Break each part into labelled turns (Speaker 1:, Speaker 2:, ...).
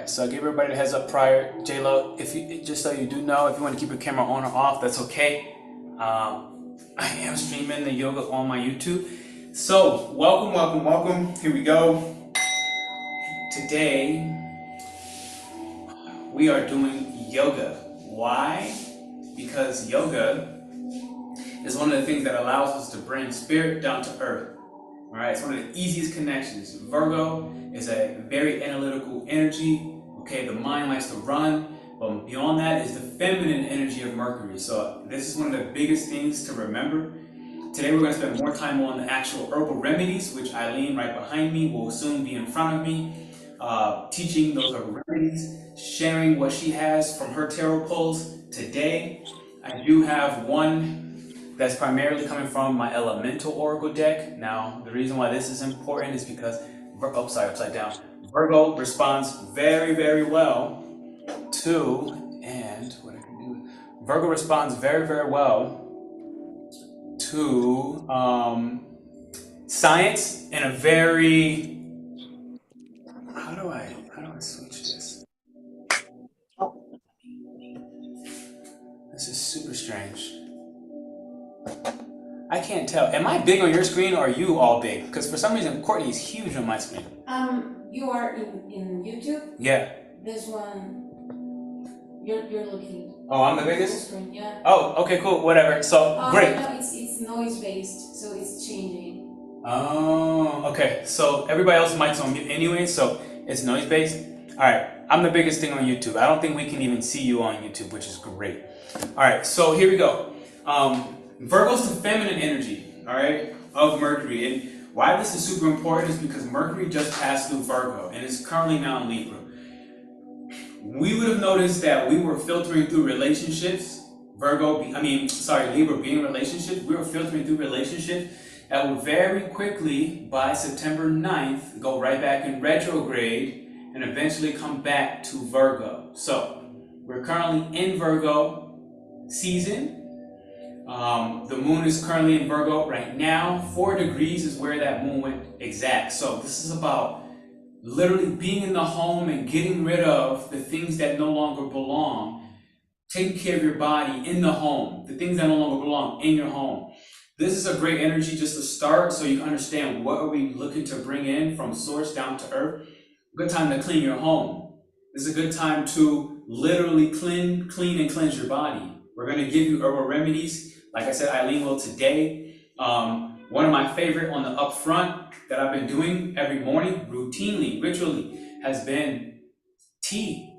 Speaker 1: right, so I gave everybody a heads up prior. J-Lo, if you, just so you do know, if you want to keep your camera on or off, that's okay. I am streaming the yoga on my YouTube. So, welcome. Here we go. Today, we are doing yoga. Why? Because yoga is one of the things that allows us to bring spirit down to earth. All right, it's one of the easiest connections. Virgo is a very analytical energy. Okay, the mind likes to run, but beyond that is the feminine energy of Mercury. So this is one of the biggest things to remember. Today we're going to spend more time on the actual herbal remedies, which Aileen right behind me will soon be in front of me, teaching those herbal remedies, sharing what she has from her tarot pulls. Today, I do have one that's primarily coming from my elemental oracle deck. Now, the reason why this is important is because, upside down. Virgo responds very, very well to, Virgo responds very, very well to science in a very, how do I switch this? This is super strange. I can't tell. Am I big on your screen or are you all big? Because for some reason Courtney is huge on my screen.
Speaker 2: You are in YouTube?
Speaker 1: Yeah.
Speaker 2: This one, you're looking.
Speaker 1: Oh, I'm the biggest?
Speaker 2: Screen, yeah.
Speaker 1: Oh, okay, cool, whatever. So, great.
Speaker 2: No, it's noise based, so it's changing.
Speaker 1: Oh, okay. So everybody else's mic's on mute anyway, so it's noise based. All right, I'm the biggest thing on YouTube. I don't think we can even see you on YouTube, which is great. All right, so here we go. Virgo's the feminine energy, all right, of Mercury. And why this is super important is because Mercury just passed through Virgo and is currently now in Libra. We would have noticed that we were filtering through relationships, Libra being relationships, we were filtering through relationships that will very quickly, by September 9th, go right back in retrograde and eventually come back to Virgo. So, we're currently in Virgo season. The moon is currently in Virgo right now. 4 degrees is where that moon went exact. So this is about literally being in the home and getting rid of the things that no longer belong. Taking care of your body in the home, the things that no longer belong in your home. This is a great energy just to start so you can understand what are we looking to bring in from source down to earth. Good time to clean your home. This is a good time to literally clean and cleanse your body. We're going to give you herbal remedies. Like I said, Aileen will today. One of my favorite on the up front that I've been doing every morning, routinely, ritually, has been tea,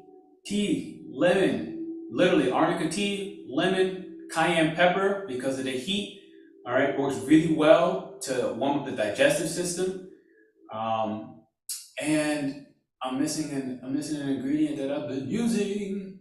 Speaker 1: lemon, literally arnica tea, lemon, cayenne pepper because of the heat. All right, works really well to warm up the digestive system. And I'm missing an ingredient that I've been using.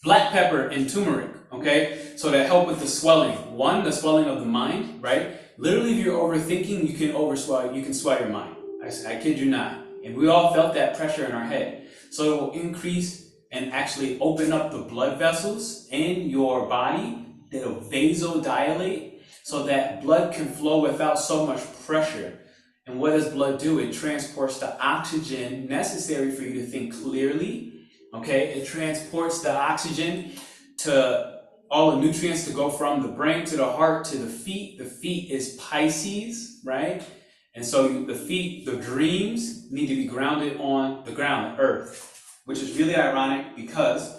Speaker 1: Black pepper and turmeric, okay? So that help with the swelling. One, the swelling of the mind, right? Literally, if you're overthinking, you can swell your mind. I kid you not. And we all felt that pressure in our head. So it will increase and actually open up the blood vessels in your body. It'll vasodilate so that blood can flow without so much pressure. And what does blood do? It transports the oxygen necessary for you to think clearly. Okay, it transports the oxygen to all the nutrients to go from the brain to the heart to the feet. The feet is Pisces, right? And so the feet, the dreams need to be grounded on the ground, the earth, which is really ironic because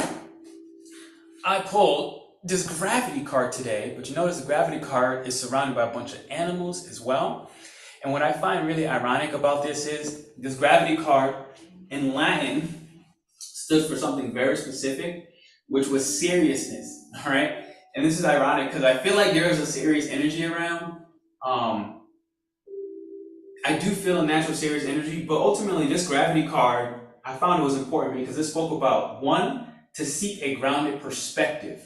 Speaker 1: I pulled this gravity card today, but you notice the gravity card is surrounded by a bunch of animals as well. And what I find really ironic about this is this gravity card in Latin stood for something very specific, which was seriousness, all right? And this is ironic because I feel like there is a serious energy around. I do feel a natural serious energy, but ultimately this gravity card, I found it was important because it spoke about, one, to seek a grounded perspective.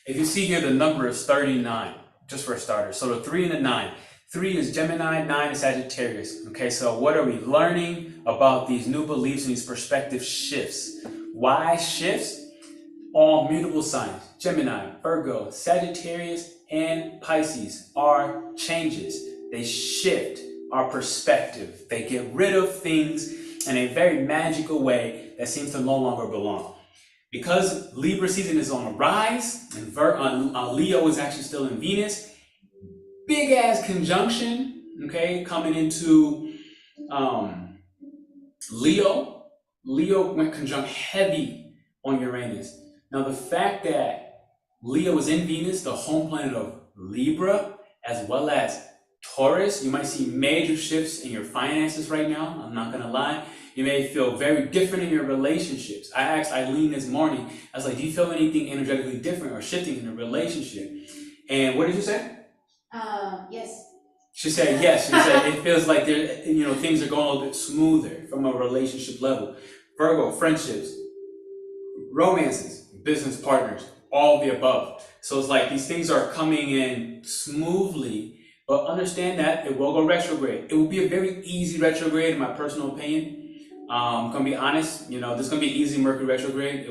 Speaker 1: If you see here, the number is 39, just for a starter. So the 3 and the 9. 3 is Gemini, 9 is Sagittarius. Okay, so what are we learning about these new beliefs and these perspective shifts? Why shifts? All mutable signs, Gemini, Virgo, Sagittarius, and Pisces are changes. They shift our perspective. They get rid of things in a very magical way that seems to no longer belong. Because Libra season is on a rise, and Leo is actually still in Venus, big ass conjunction, okay, coming into Leo. Leo went conjunct heavy on Uranus. Now the fact that Leo is in Venus, the home planet of Libra, as well as Taurus, you might see major shifts in your finances right now. I'm not gonna lie. You may feel very different in your relationships. I asked Aileen this morning, I was like, do you feel anything energetically different or shifting in a relationship? And what did you say?
Speaker 2: Yes.
Speaker 1: She said yes. She said it feels like things are going a little bit smoother from a relationship level. Virgo, friendships, romances, business partners, all the above. So it's like these things are coming in smoothly, but understand that it will go retrograde. It will be a very easy retrograde, in my personal opinion. I'm gonna be honest, this is gonna be easy Mercury retrograde.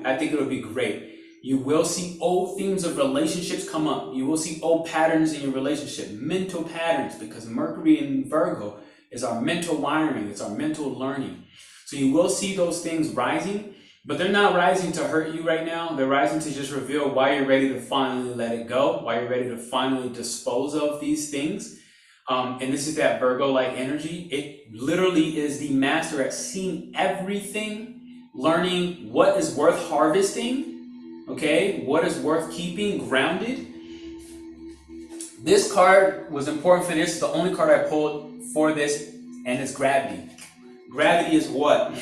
Speaker 1: I think it'll be great. You will see old themes of relationships come up. You will see old patterns in your relationship, mental patterns, because Mercury in Virgo is our mental wiring, it's our mental learning. So you will see those things rising, but they're not rising to hurt you right now. They're rising to just reveal why you're ready to finally let it go, why you're ready to finally dispose of these things. And this is that Virgo-like energy. It literally is the master at seeing everything, learning what is worth harvesting, okay? What is worth keeping grounded. This card was important for this. It's the only card I pulled for this, and it's gravity. Gravity is what?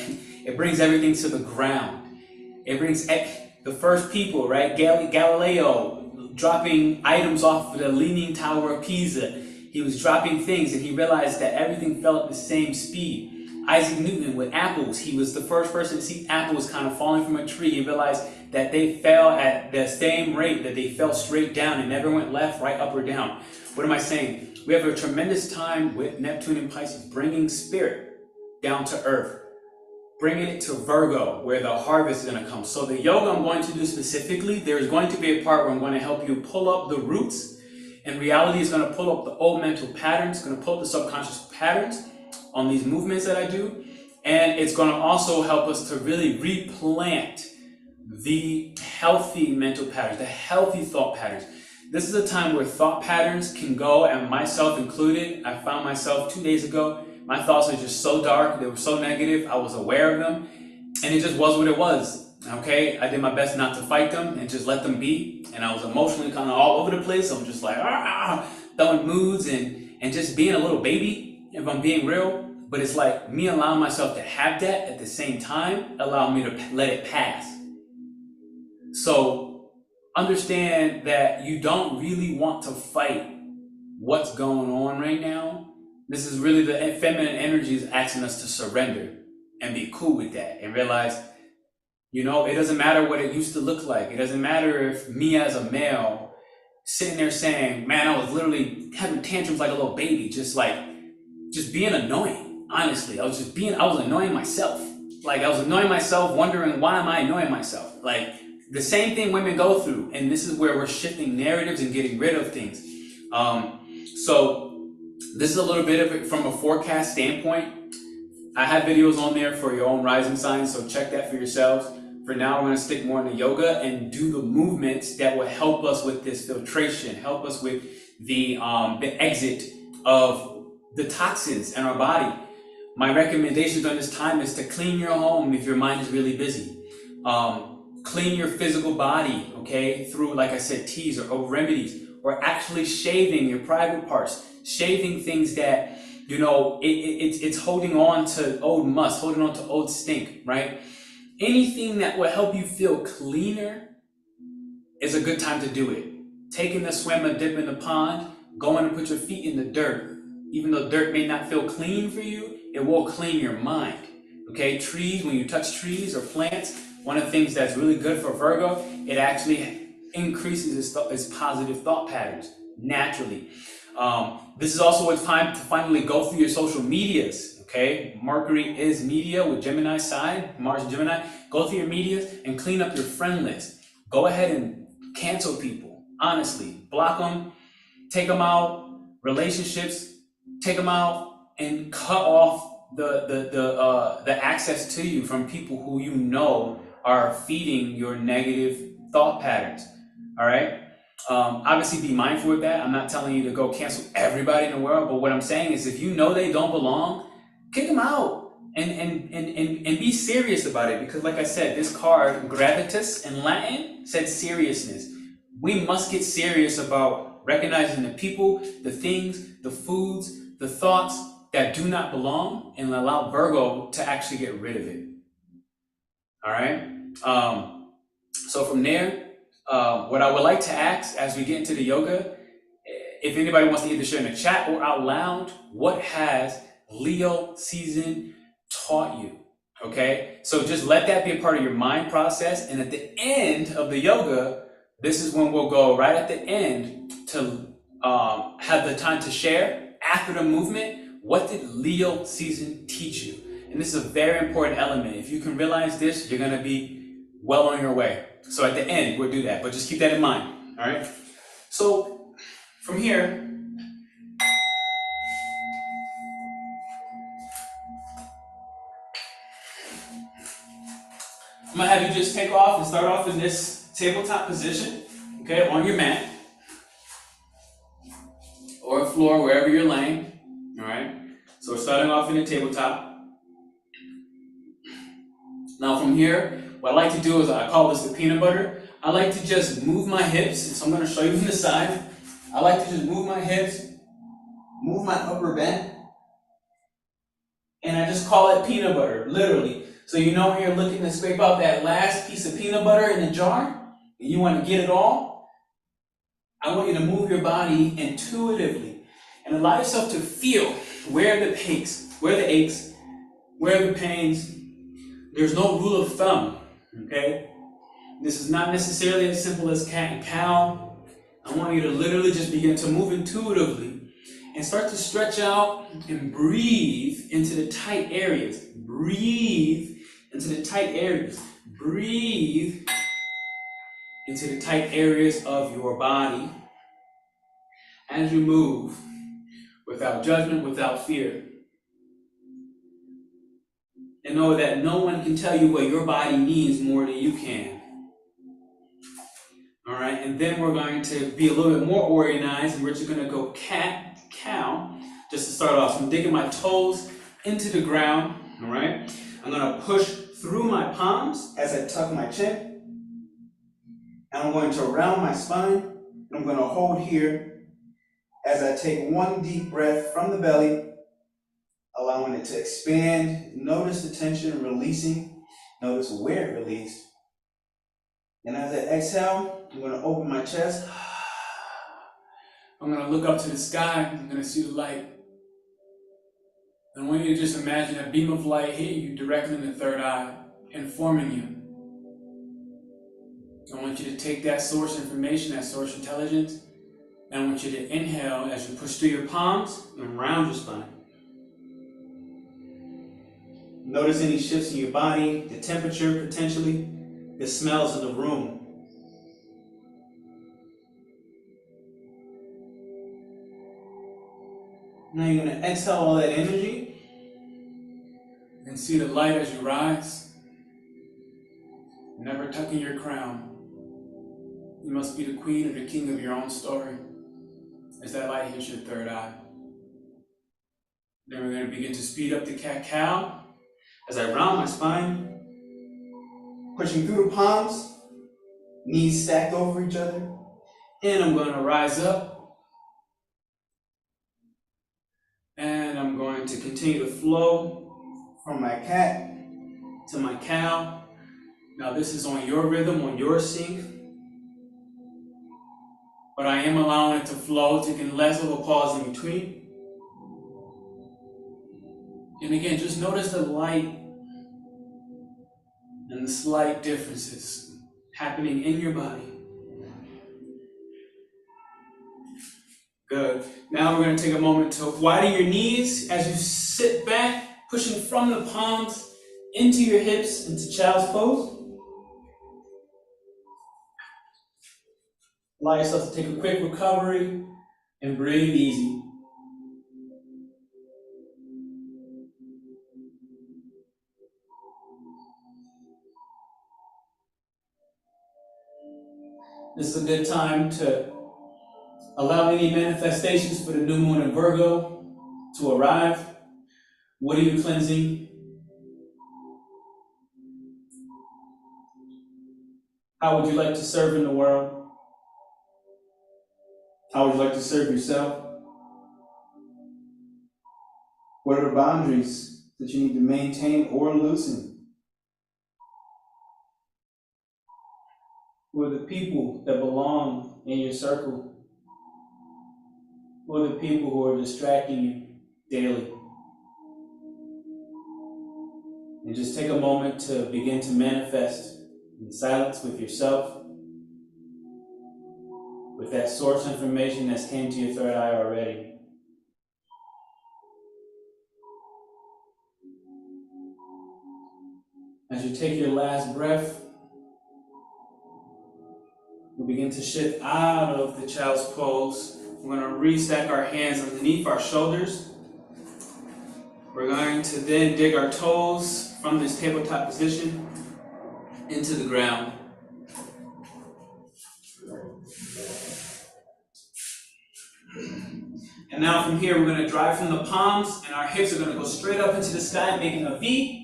Speaker 1: It brings everything to the ground. It brings the first people, right? Galileo dropping items off of the Leaning Tower of Pisa. He was dropping things and he realized that everything fell at the same speed. Isaac Newton with apples. He was the first person to see apples kind of falling from a tree. He realized that they fell at the same rate, that they fell straight down and never went left, right, up, or down. What am I saying? We have a tremendous time with Neptune in Pisces, bringing spirit down to earth, bringing it to Virgo, where the harvest is going to come. So the yoga I'm going to do specifically, there's going to be a part where I'm going to help you pull up the roots. And reality is going to pull up the old mental patterns, going to pull up the subconscious patterns on these movements that I do. And it's going to also help us to really replant the healthy mental patterns, the healthy thought patterns. This is a time where thought patterns can go, and myself included. I found myself 2 days ago, my thoughts were just so dark, they were so negative, I was aware of them, and it just was what it was. Okay, I did my best not to fight them and just let them be. And I was emotionally kind of all over the place. I'm just like, throwing moods and just being a little baby, if I'm being real. But it's like me allowing myself to have that at the same time, allow me to let it pass. So understand that you don't really want to fight what's going on right now. This is really the feminine energy is asking us to surrender and be cool with that and realize, it doesn't matter what it used to look like. It doesn't matter if me as a male sitting there saying, man, I was literally having tantrums like a little baby, just being annoying. Honestly, I was annoying myself. Like I was annoying myself, wondering why am I annoying myself? Like the same thing women go through. And this is where we're shifting narratives and getting rid of things. So this is a little bit of it from a forecast standpoint. I have videos on there for your own rising signs, so check that for yourselves. For now, we're going to stick more into yoga and do the movements that will help us with this filtration, help us with the exit of the toxins in our body. My recommendation during this time is to clean your home if your mind is really busy. Clean your physical body, okay, through, like I said, teas or remedies, or actually shaving your private parts, shaving things that, it's holding on to old must, holding on to old stink, right? Anything that will help you feel cleaner is a good time to do it. Taking a swim, a dip in the pond, going and put your feet in the dirt. Even though dirt may not feel clean for you, it will clean your mind. Okay, trees, when you touch trees or plants, one of the things that's really good for Virgo, it actually increases its positive thought patterns naturally. This is also a time to finally go through your social medias. Okay, Mercury is media with Gemini side, Mars and Gemini. Go through your medias and clean up your friend list. Go ahead and cancel people. Honestly, block them, take them out. Relationships, take them out and cut off the access to you from people who you know are feeding your negative thought patterns. All right. Obviously, be mindful of that. I'm not telling you to go cancel everybody in the world, but what I'm saying is, if you know they don't belong, kick them out and be serious about it. Because, like I said, this card, gravitas in Latin, said seriousness. We must get serious about recognizing the people, the things, the foods, the thoughts that do not belong, and allow Virgo to actually get rid of it. All right. So from there, what I would like to ask as we get into the yoga, if anybody wants to either share in the chat or out loud, what has Leo season taught you? Okay, so just let that be a part of your mind process. And at the end of the yoga, this is when we'll go right at the end to have the time to share after the movement. What did Leo season teach you? And this is a very important element. If you can realize this, you're going to be well on your way. So at the end, we'll do that, but just keep that in mind. All right. So from here, I'm gonna have you just take off and start off in this tabletop position, okay, on your mat or floor, wherever you're laying. All right. So we're starting off in the tabletop. Now from here, what I like to do is, I call this the peanut butter. I like to just move my hips. So I'm going to show you from the side. I like to just move my hips, move my upper back, and I just call it peanut butter, literally. So you know when you're looking to scrape out that last piece of peanut butter in the jar, and you want to get it all, I want you to move your body intuitively and allow yourself to feel where the aches, where the pains. There's no rule of thumb, okay? This is not necessarily as simple as cat and cow. I want you to literally just begin to move intuitively and start to stretch out and breathe into the tight areas. Breathe into the tight areas. Breathe into the tight areas of your body as you move without judgment, without fear. And know that no one can tell you what your body needs more than you can. All right, and then we're going to be a little bit more organized, and we're just going to go cat, cow, just to start off. So I'm digging my toes into the ground, all right? I'm going to push through my palms as I tuck my chin. And I'm going to round my spine, and I'm going to hold here as I take one deep breath from the belly, allowing it to expand. Notice the tension releasing. Notice where it released. And as I exhale, I'm going to open my chest. I'm going to look up to the sky. I'm going to see the light. And I want you to just imagine a beam of light hitting you directly in the third eye, informing you. I want you to take that source information, that source intelligence, and I want you to inhale as you push through your palms and round your spine. Notice any shifts in your body, the temperature potentially, the smells of the room. Now you're going to exhale all that energy and see the light as you rise. Never tucking your crown. You must be the queen or the king of your own story as that light hits your third eye. Then we're going to begin to speed up the cat-cow as I round my spine, pushing through the palms, knees stacked over each other. And I'm going to rise up. And I'm going to continue to flow from my cat to my cow. Now this is on your rhythm, on your sync. But I am allowing it to flow, taking less of a pause in between. And again, just notice the light and the slight differences happening in your body. Good. Now we're going to take a moment to widen your knees as you sit back, pushing from the palms into your hips, into child's pose. Allow yourself to take a quick recovery and breathe easy. This is a good time to allow any manifestations for the new moon in Virgo to arrive. What are you cleansing? How would you like to serve in the world? How would you like to serve yourself? What are the boundaries that you need to maintain or loosen? Who are the people that belong in your circle? Who are the people who are distracting you daily? And just take a moment to begin to manifest in silence with yourself, with that source information that's came to your third eye already. As you take your last breath, we'll begin to shift out of the child's pose. We're going to restack our hands underneath our shoulders. We're going to then dig our toes from this tabletop position into the ground. And now from here, we're going to drive from the palms, and our hips are going to go straight up into the sky, making a V.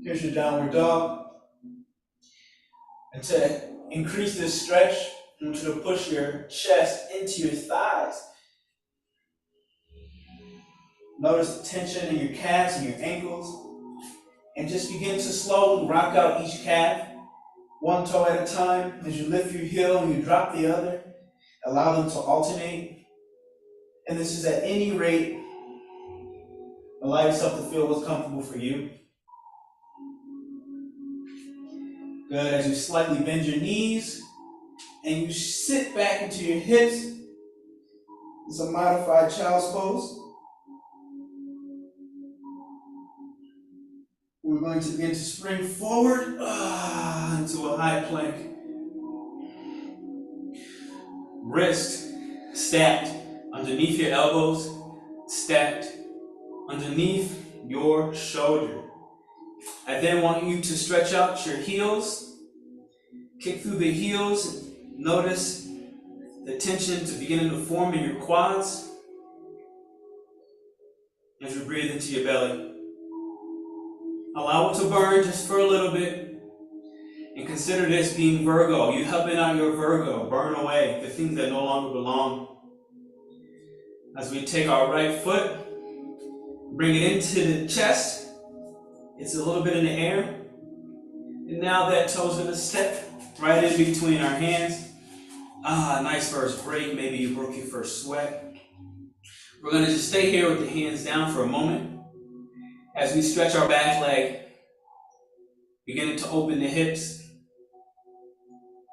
Speaker 1: Here's your downward dog. And to increase this stretch, I want you to push your chest into your thighs. Notice the tension in your calves and your ankles. And just begin to slowly rock out each calf, one toe at a time. As you lift your heel and you drop the other, allow them to alternate. And this is at any rate. Allow yourself to feel what's comfortable for you. Good. As you slightly bend your knees and you sit back into your hips. It's a modified child's pose. We're going to begin to spring forward into a high plank. Wrist stacked underneath your elbows, stacked underneath your shoulder. I then want you to stretch out your heels, kick through the heels. Notice the tension to beginning to form in your quads as you breathe into your belly. Allow it to burn just for a little bit, and consider this being Virgo. You helping out your Virgo burn away the things that no longer belong. As we take our right foot, bring it into the chest. It's a little bit in the air. And now that toe's gonna step right in between our hands. Nice first break. Maybe you broke your first sweat. We're gonna just stay here with the hands down for a moment. As we stretch our back leg, beginning to open the hips.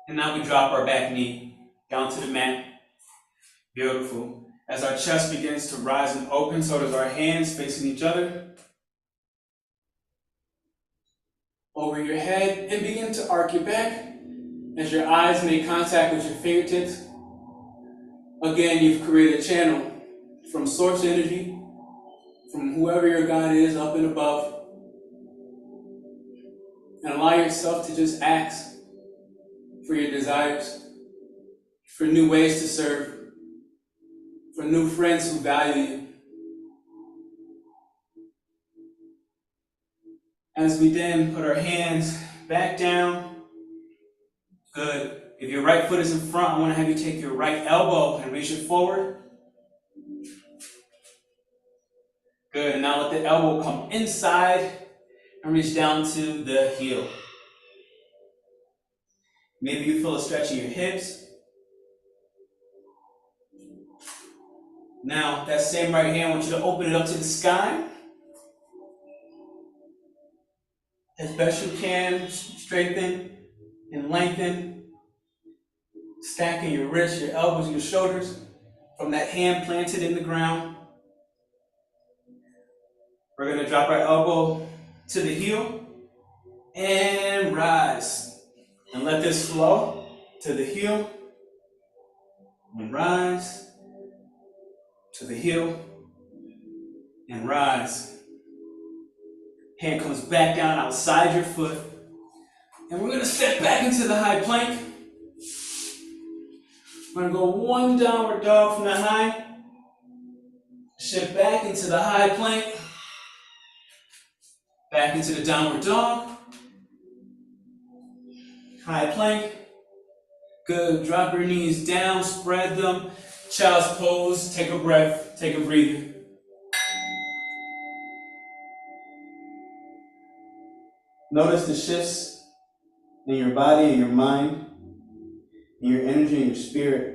Speaker 1: And now we drop our back knee down to the mat. Beautiful. As our chest begins to rise and open, so does our hands facing each other. Over your head, and begin to arc your back as your eyes make contact with your fingertips. Again, you've created a channel from source energy, from whoever your God is up and above. And allow yourself to just ask for your desires, for new ways to serve, for new friends who value you. As we then put our hands back down. Good. If your right foot is in front, I want to have you take your right elbow and reach it forward. Good. And now let the elbow come inside and reach down to the heel. Maybe you feel a stretch in your hips. Now, that same right hand, I want you to open it up to the sky. As best you can, strengthen and lengthen. Stacking your wrists, your elbows, your shoulders from that hand planted in the ground. We're going to drop our elbow to the heel and rise. And let this flow to the heel and rise, to the heel and rise. Hand comes back down outside your foot. And we're going to step back into the high plank. We're gonna go one downward dog from the high. Shift back into the high plank. Back into the downward dog. High plank. Good. Drop your knees down, spread them. Child's pose. Take a breath. Take a breather. Notice the shifts in your body and your mind, in your energy and your spirit.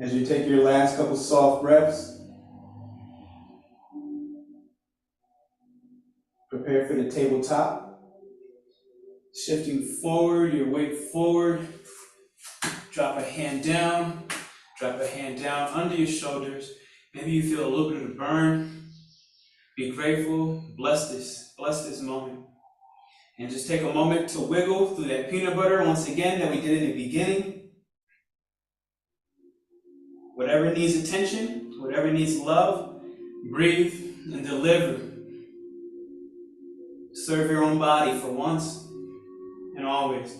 Speaker 1: As you take your last couple soft breaths, prepare for the tabletop. Shifting forward, your weight forward. Drop a hand down. Drop a hand down under your shoulders. Maybe you feel a little bit of a burn. Be grateful. Bless this moment. And just take a moment to wiggle through that peanut butter once again that we did in the beginning. Whatever needs attention, whatever needs love, breathe and deliver. Serve your own body for once and always.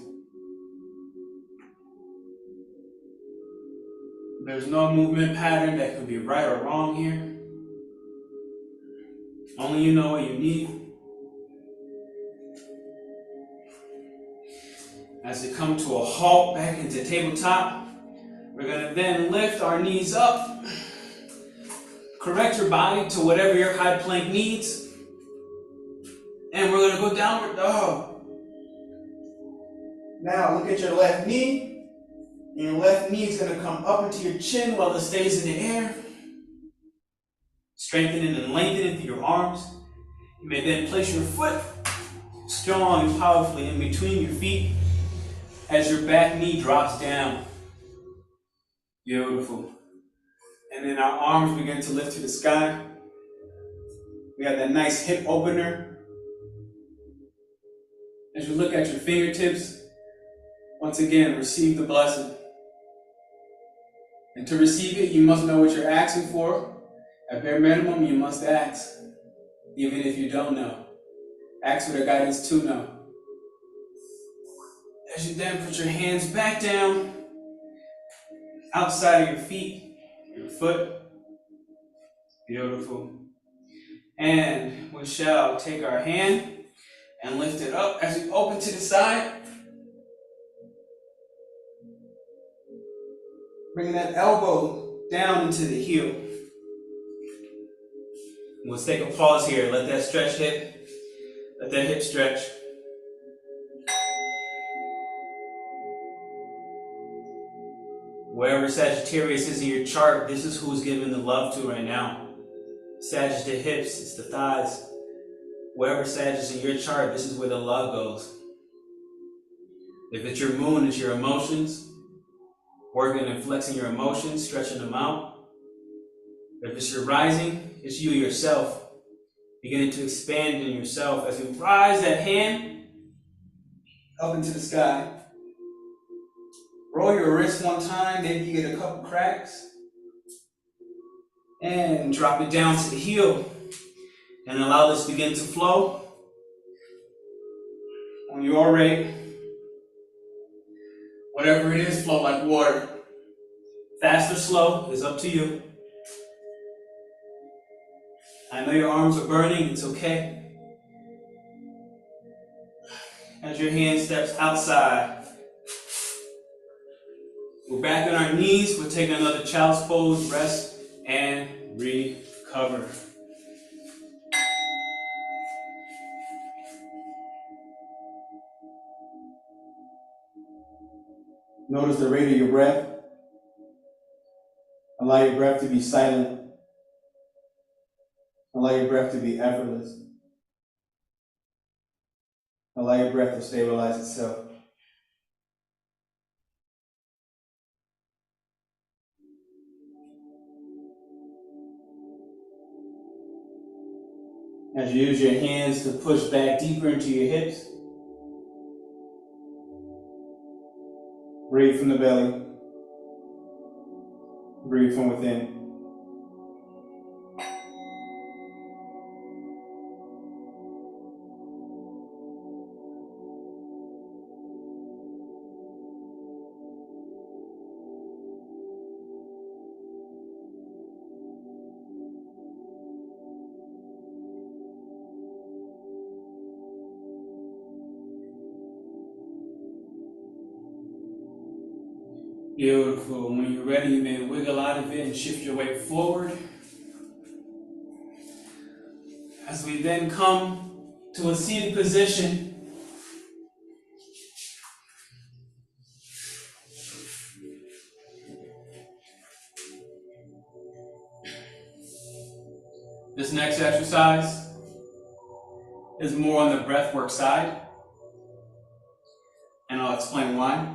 Speaker 1: There's no movement pattern that could be right or wrong here. Only you know what you need. As we come to a halt back into tabletop, we're going to then lift our knees up. Correct your body to whatever your high plank needs. And we're going to go downward dog. Now look at your left knee. And your left knee is going to come up into your chin while it stays in the air. Strengthening and lengthening through your arms. You may then place your foot strong and powerfully in between your feet as your back knee drops down. Beautiful. And then our arms begin to lift to the sky. We have that nice hip opener. As you look at your fingertips, once again, receive the blessing. And to receive it, you must know what you're asking for. At bare minimum, you must ask, even if you don't know. Ask for the guidance to know. As you then put your hands back down, outside of your feet, your foot. Beautiful. And we shall take our hand and lift it up as we open to the side. Bringing that elbow down into the heel. Let's take a pause here. Let that stretch hip. Let that hip stretch. Wherever Sagittarius is in your chart, this is who's giving the love to right now. Sag is the hips, it's the thighs. Wherever Sag is in your chart, this is where the love goes. If it's your moon, it's your emotions. Working and flexing your emotions, stretching them out. If it's your rising, it's you yourself. Beginning to expand in yourself as you rise that hand up into the sky. Roll your wrist one time, maybe you get a couple cracks. And drop it down to the heel. And allow this to begin to flow. On your rate. Whatever it is, flow like water. Fast or slow is up to you. I know your arms are burning, it's okay. As your hand steps outside. We're back on our knees, we'll take another child's pose, rest, and recover. Notice the rate of your breath. Allow your breath to be silent. Allow your breath to be effortless. Allow your breath to stabilize itself. As you use your hands to push back deeper into your hips, breathe from the belly, breathe from within. Beautiful. When you're ready, you may wiggle out of it and shift your weight forward. As we then come to a seated position, this next exercise is more on the breathwork side, and I'll explain why.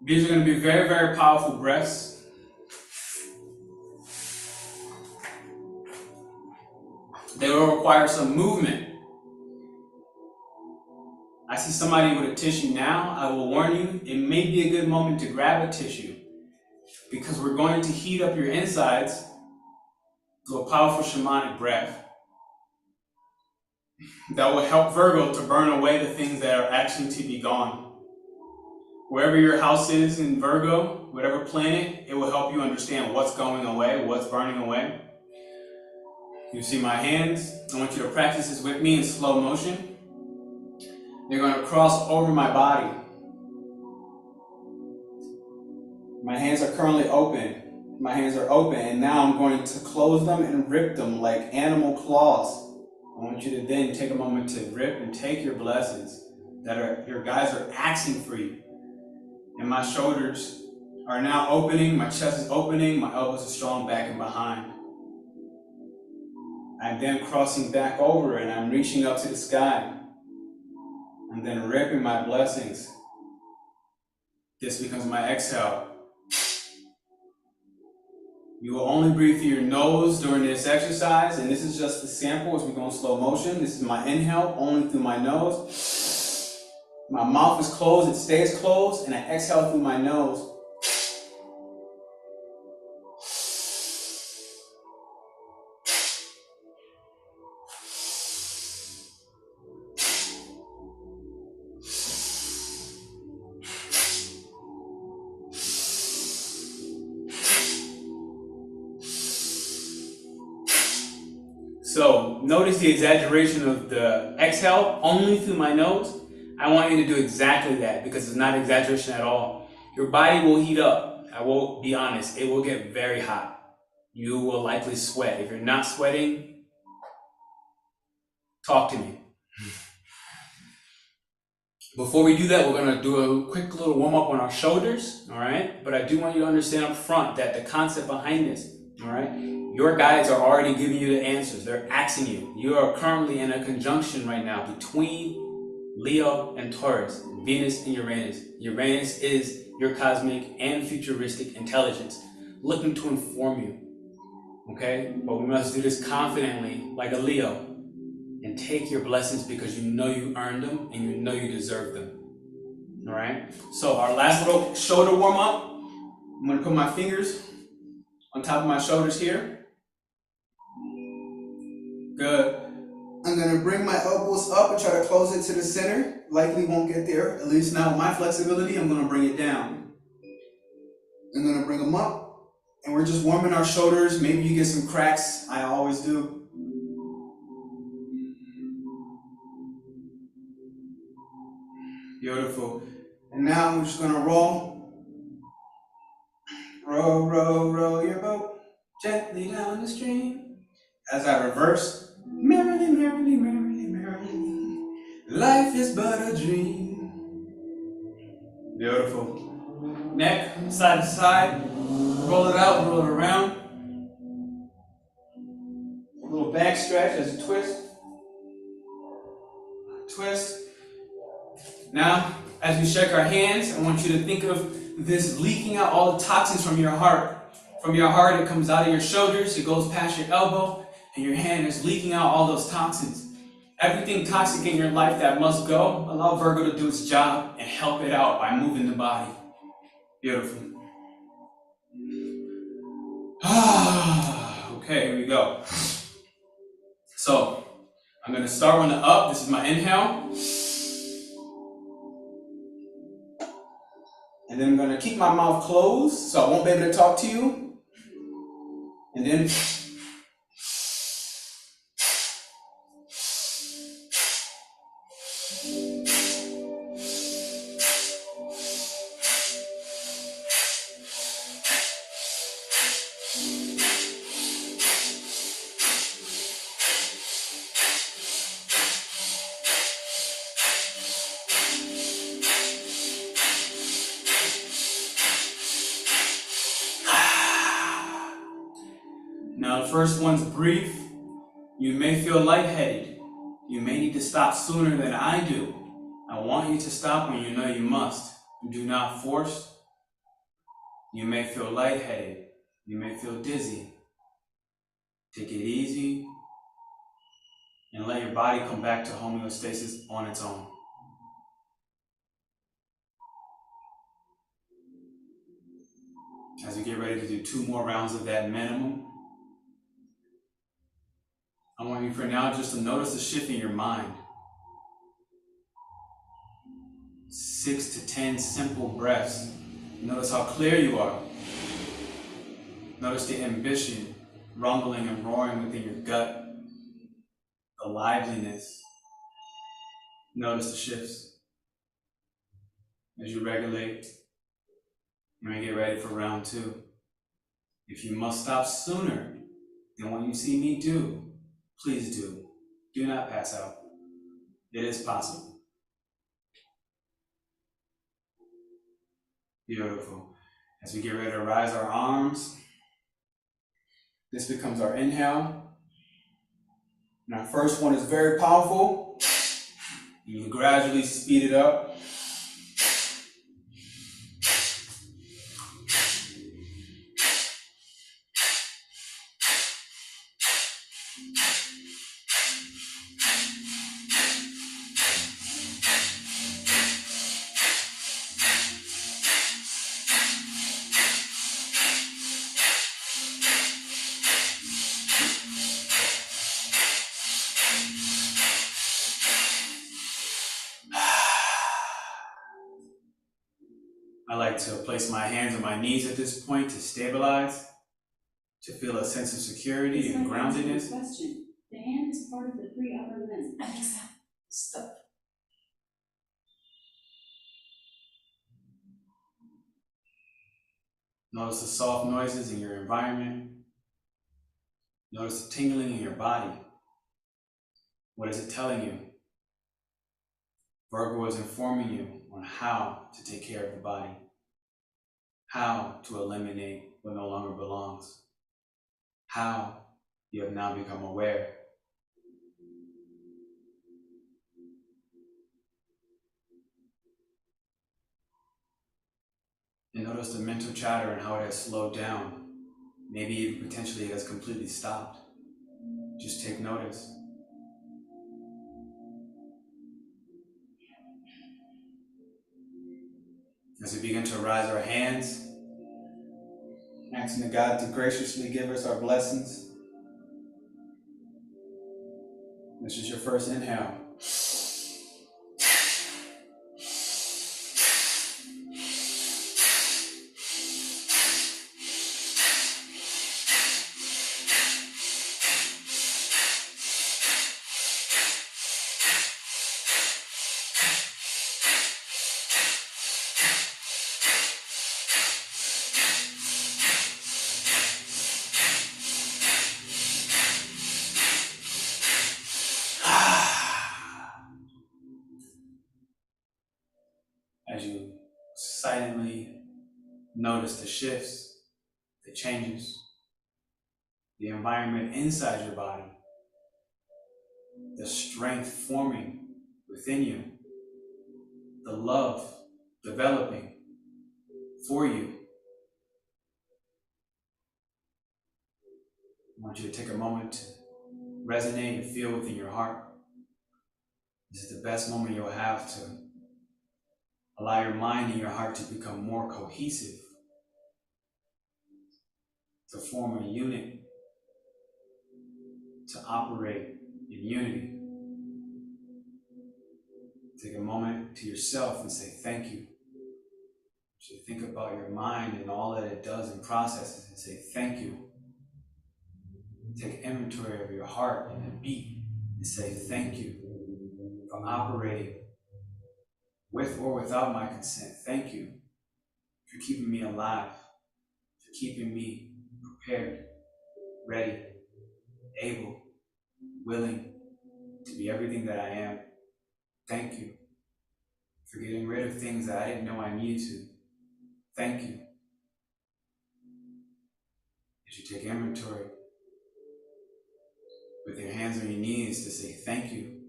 Speaker 1: These are going to be very, very powerful breaths. They will require some movement. I see somebody with a tissue now. I will warn you, it may be a good moment to grab a tissue because we're going to heat up your insides to a powerful shamanic breath that will help Virgo to burn away the things that are actually to be gone. Wherever your house is in Virgo, whatever planet, it will help you understand what's going away, what's burning away. You see my hands. I want you to practice this with me in slow motion. They're going to cross over my body. My hands are currently open. My hands are open, and now I'm going to close them and rip them like animal claws. I want you to then take a moment to rip and take your blessings that your guides are asking for you. And my shoulders are now opening, my chest is opening, my elbows are strong back and behind. I'm then crossing back over and I'm reaching up to the sky. I'm then ripping my blessings. This becomes my exhale. You will only breathe through your nose during this exercise, and this is just the sample as we go in slow motion. This is my inhale, only through my nose. My mouth is closed, it stays closed, and I exhale through my nose. So notice the exaggeration of the exhale only through my nose. I want you to do exactly that because it's not exaggeration at all. Your body will heat up. I will be honest, it will get very hot. You will likely sweat. If you're not sweating, talk to me. Before we do that, we're going to do a quick little warm up on our shoulders, all right? But I do want you to understand up front that the concept behind this, all right? Your guides are already giving you the answers. They're asking you. You are currently in a conjunction right now between Leo and Taurus, Venus and Uranus. Uranus is your cosmic and futuristic intelligence looking to inform you, okay? But we must do this confidently like a Leo and take your blessings because you know you earned them and you know you deserve them, all right? So our last little shoulder warm up, I'm gonna put my fingers on top of my shoulders here. Good. I'm gonna bring my elbows up and try to close it to the center. Likely won't get there, at least now with my flexibility, I'm gonna bring it down. I'm gonna bring them up, and we're just warming our shoulders. Maybe you get some cracks, I always do. Beautiful. And now we're just gonna roll. Row, row, row your boat gently down the stream. As I reverse, merrily, merrily, merrily, merrily, life is but a dream. Beautiful. Neck, side to side, roll it out, roll it around. A little back stretch as you twist. twist. Now, as we shake our hands, I want you to think of this leaking out all the toxins from your heart. From your heart, it comes out of your shoulders, it goes past your elbow, and your hand is leaking out all those toxins. Everything toxic in your life that must go, allow Virgo to do its job and help it out by moving the body. Beautiful. Okay, here we go. So, I'm going to start on the up. This is my inhale. And then I'm going to keep my mouth closed so I won't be able to talk to you. And then now the first one's brief. You may feel lightheaded. You may need to stop sooner than I do. I want you to stop when you know you must. Do not force. You may feel lightheaded. You may feel dizzy. Take it easy and let your body come back to homeostasis on its own. As we get ready to do 2 more rounds of that minimum, I want you for now just to notice the shift in your mind. 6 to 10 simple breaths. Notice how clear you are. Notice the ambition rumbling and roaring within your gut. The liveliness. Notice the shifts. As you regulate, you're going to get ready for round 2. If you must stop sooner than what you see me do, please do. Do not pass out. It is possible. Beautiful. As we get ready to rise our arms, this becomes our inhale. And our first one is very powerful. You gradually speed it up. I like to place my hands on my knees at this point to stabilize, to feel a sense of security and groundedness.
Speaker 2: Question. The hand is part of the 3 upper limbs. Stop.
Speaker 1: Notice the soft noises in your environment. Notice the tingling in your body. What is it telling you? Virgo is informing you on how to take care of the body, how to eliminate what no longer belongs, how you have now become aware. And notice the mental chatter and how it has slowed down. Maybe even potentially it has completely stopped. Just take notice. As we begin to rise our hands, asking the God to graciously give us our blessings. This is your first inhale. As you silently notice the shifts, the changes, the environment inside your body, the strength forming within you, the love developing for you. I want you to take a moment to resonate and feel within your heart. This is the best moment you'll have to allow your mind and your heart to become more cohesive, to form a unit, to operate in unity. Take a moment to yourself and say thank you. So think about your mind and all that it does and processes and say thank you. Take inventory of your heart and the beat and say thank you for operating with or without my consent. Thank you for keeping me alive, for keeping me prepared, ready, able, willing to be everything that I am. Thank you for getting rid of things that I didn't know I needed to. Thank you. As you take inventory with your hands on your knees to say thank you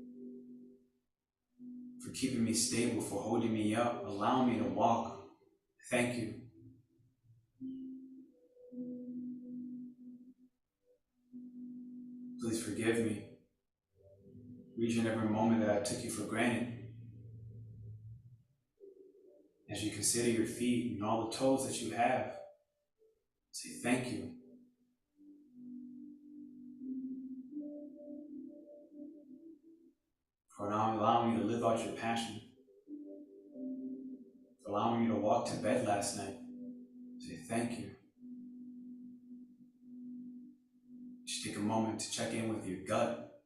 Speaker 1: for keeping me stable, for holding me up, allowing me to walk. Thank you. Please forgive me for each and every moment that I took you for granted. As you consider your feet and all the toes that you have, say thank you. For now allowing you to live out your passion, for allowing you to walk to bed last night. Say thank you. Just take a moment to check in with your gut,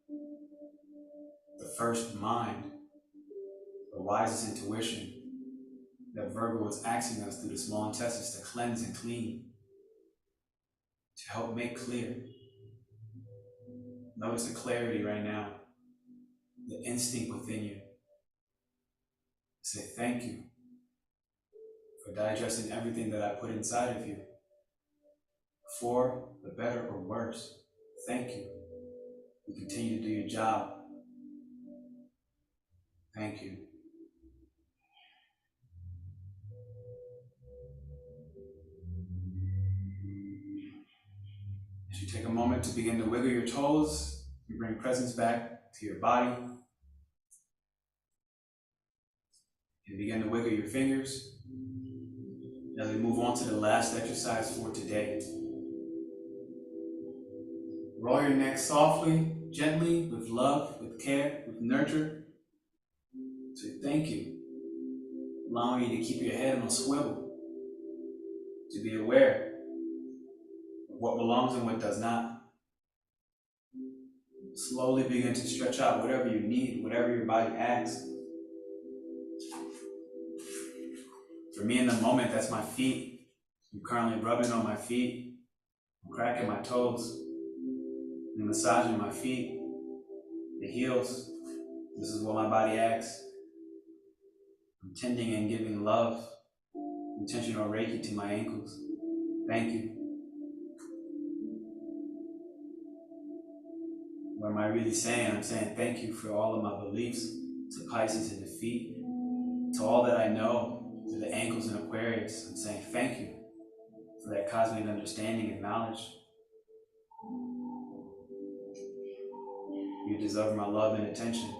Speaker 1: the first mind, the wisest intuition that Virgo is asking us through the small intestines to cleanse and clean, to help make clear. Notice the clarity right now, the instinct within you. Say thank you for digesting everything that I put inside of you, for the better or worse. Thank you. You continue to do your job. Thank you. As you take a moment to begin to wiggle your toes, you bring presence back to your body. You begin to wiggle your fingers. As we move on to the last exercise for today. Roll your neck softly, gently, with love, with care, with nurture. Say thank you. Allowing you to keep your head on a swivel. To be aware of what belongs and what does not. Slowly begin to stretch out whatever you need, whatever your body asks. For me in the moment, that's my feet. I'm currently rubbing on my feet. I'm cracking my toes. I'm massaging my feet, the heels. This is what my body asks. I'm tending and giving love, intentional Reiki to my ankles. Thank you. What am I really saying? I'm saying thank you for all of my beliefs, to Pisces and the feet, to all that I know, to the ankles in Aquarius. I'm saying thank you for that cosmic understanding and knowledge. You deserve my love and attention.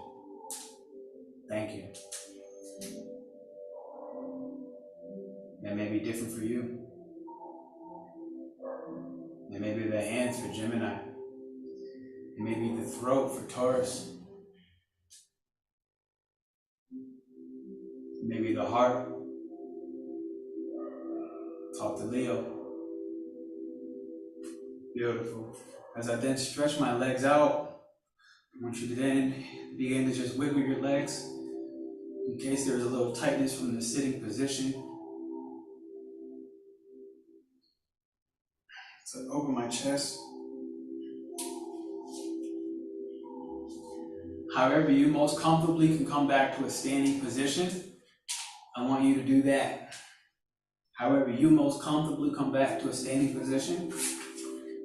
Speaker 1: Thank you. That may be different for you. It may be the hands for Gemini. It may be the throat for Taurus. It may be the heart. Talk to Leo. Beautiful. As I then stretch my legs out, I want you to then begin to just wiggle your legs in case there's a little tightness from the sitting position. So open my chest. However you most comfortably can come back to a standing position, I want you to do that. However you most comfortably come back to a standing position,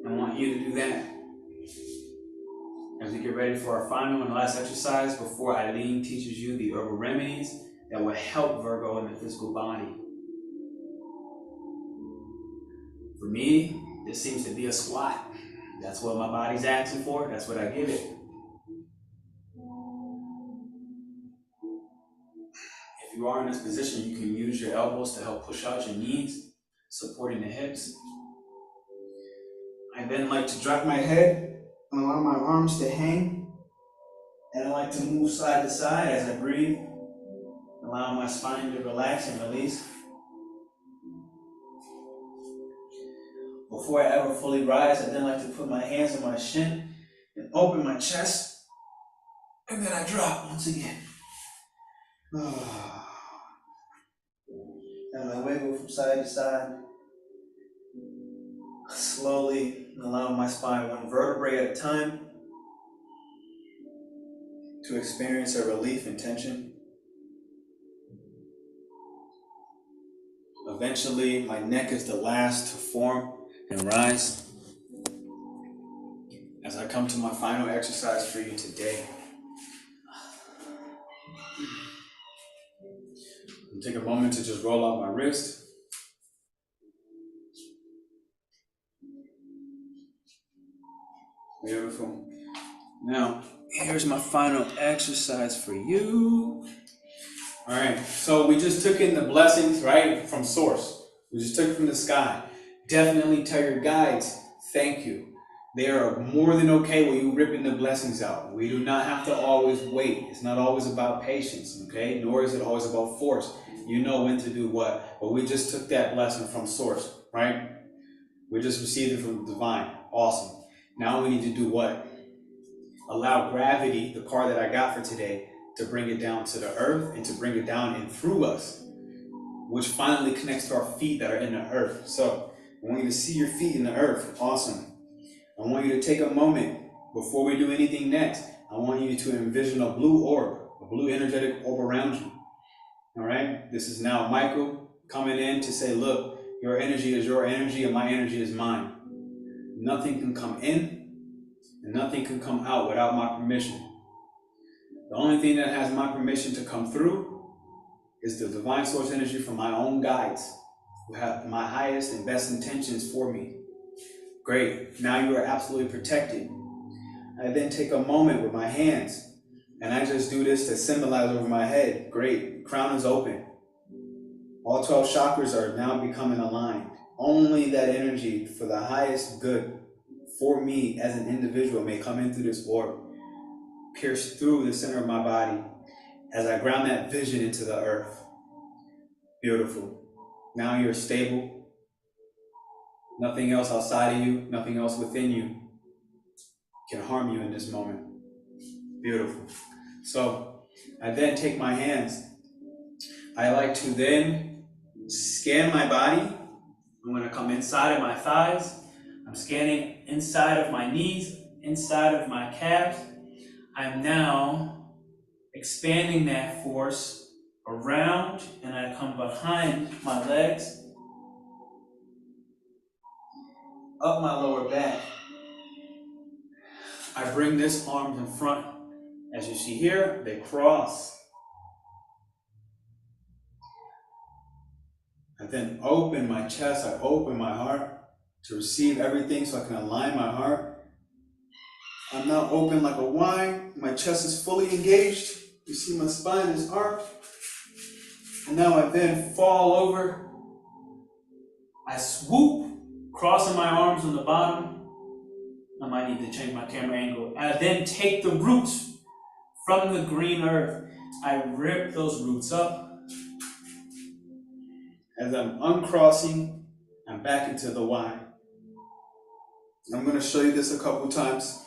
Speaker 1: I want you to do that. as we get ready for our final and last exercise before Aileen teaches you the herbal remedies that will help Virgo in the physical body. For me, this seems to be a squat. That's what my body's asking for. That's what I give it. If you are in this position, you can use your elbows to help push out your knees, supporting the hips. I then like to drop my head and allow my arms to hang. And I like to move side to side as I breathe, allowing my spine to relax and release. Before I ever fully rise, I then like to put my hands on my shin and open my chest. And then I drop once again. And I wiggle from side to side, slowly allowing my spine one vertebrae at a time to experience a relief and tension. Eventually, my neck is the last to form and rise as I come to my final exercise for you today. I'll take a moment to just roll out my wrist. Beautiful. Now, here's my final exercise for you. All right, so we just took in the blessings, right, from source. We just took it from the sky. Definitely tell your guides, thank you. They are more than okay with you ripping the blessings out. We do not have to always wait. It's not always about patience, okay? Nor is it always about force. You know when to do what. But we just took that blessing from source, right? We just received it from the divine. Awesome. Now we need to do what? Allow gravity, the card that I got for today, to bring it down to the earth and to bring it down and through us, which finally connects to our feet that are in the earth. So I want you to see your feet in the earth. Awesome. I want you to take a moment before we do anything next. I want you to envision a blue orb, a blue energetic orb around you. All right? This is now Michael coming in to say, look, your energy is your energy and my energy is mine. Nothing can come in and nothing can come out without my permission. The only thing that has my permission to come through is the divine source energy from my own guides who have my highest and best intentions for me. Great, now you are absolutely protected. I then take a moment with my hands and I just do this to symbolize over my head. Great, crown is open. All 12 chakras are now becoming aligned. Only that energy for the highest good for me as an individual may come in through this orb, pierce through the center of my body as I ground that vision into the earth. Beautiful. Now you're stable. Nothing else outside of you, nothing else within you can harm you in this moment. Beautiful. So I then take my hands. I like to then scan my body. I'm going to come inside of my thighs. I'm scanning inside of my knees, inside of my calves. I'm now expanding that force around, and I come behind my legs, up my lower back. I bring this arm in front. As you see here, they cross. I then open my chest, I open my heart to receive everything so I can align my heart. I'm now open like a wine. My chest is fully engaged. You see my spine is arched. And now I then fall over. I swoop, crossing my arms on the bottom. I might need to change my camera angle. And I then take the roots from the green earth. I rip those roots up. As I'm uncrossing, I'm back into the Y. I'm going to show you this a couple times.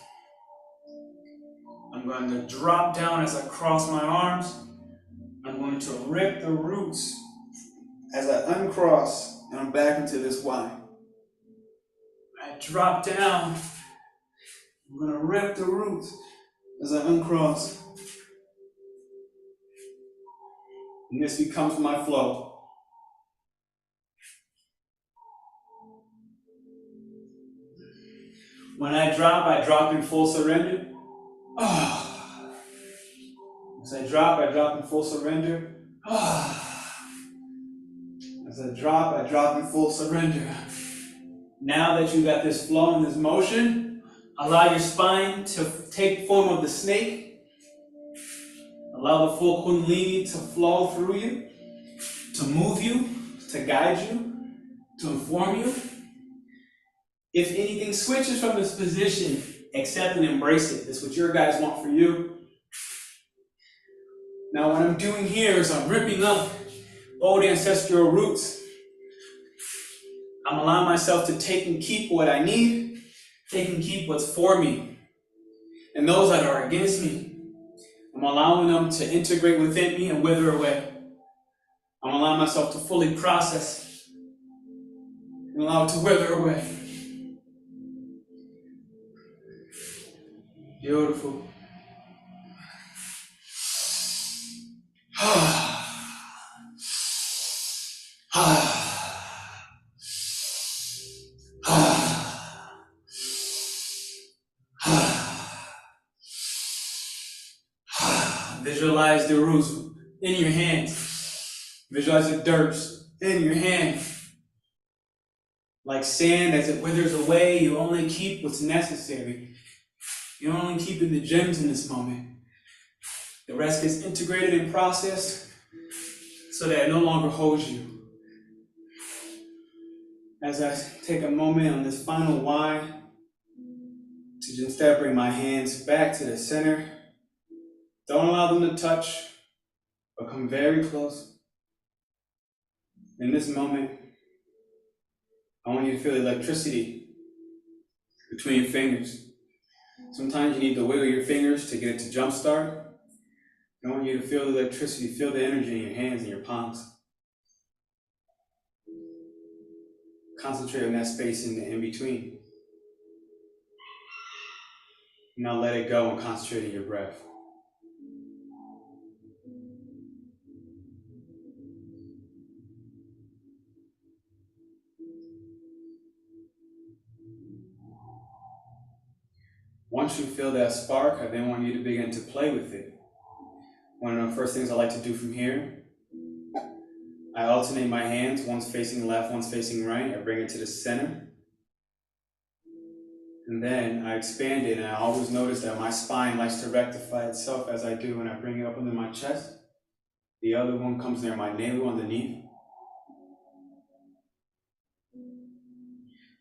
Speaker 1: I'm going to drop down as I cross my arms. I'm going to rip the roots as I uncross, and I'm back into this Y. I drop down. I'm going to rip the roots as I uncross. And this becomes my flow. When I drop in full surrender. As I drop in full surrender. As I drop in full surrender. Now that you got this flow and this motion, allow your spine to take form of the snake. Allow the full kundalini to flow through you, to move you, to guide you, to inform you. If anything switches from this position, accept and embrace it. That's what your guys want for you. Now what I'm doing here is I'm ripping up old ancestral roots. I'm allowing myself to take and keep what I need, take and keep what's for me. And those that are against me, I'm allowing them to integrate within me and wither away. I'm allowing myself to fully process and allow it to wither away. Beautiful. Visualize the roots in your hands. Visualize the dirt in your hand. Like sand, as it withers away, you only keep what's necessary. You're only keeping the gems in this moment. The rest gets integrated and processed so that it no longer holds you. As I take a moment on this final Y to just bring my hands back to the center. Don't allow them to touch, but come very close. In this moment, I want you to feel the electricity between your fingers. Sometimes you need to wiggle your fingers to get it to jumpstart. I want you to feel the electricity, feel the energy in your hands and your palms. Concentrate on that space in the in-between. Now let it go and concentrate on your breath. Once you feel that spark, I then want you to begin to play with it. One of the first things I like to do from here, I alternate my hands, one's facing left, one's facing right. I bring it to the center. And then I expand it, and I always notice that my spine likes to rectify itself as I do when I bring it up under my chest. The other one comes near my navel underneath.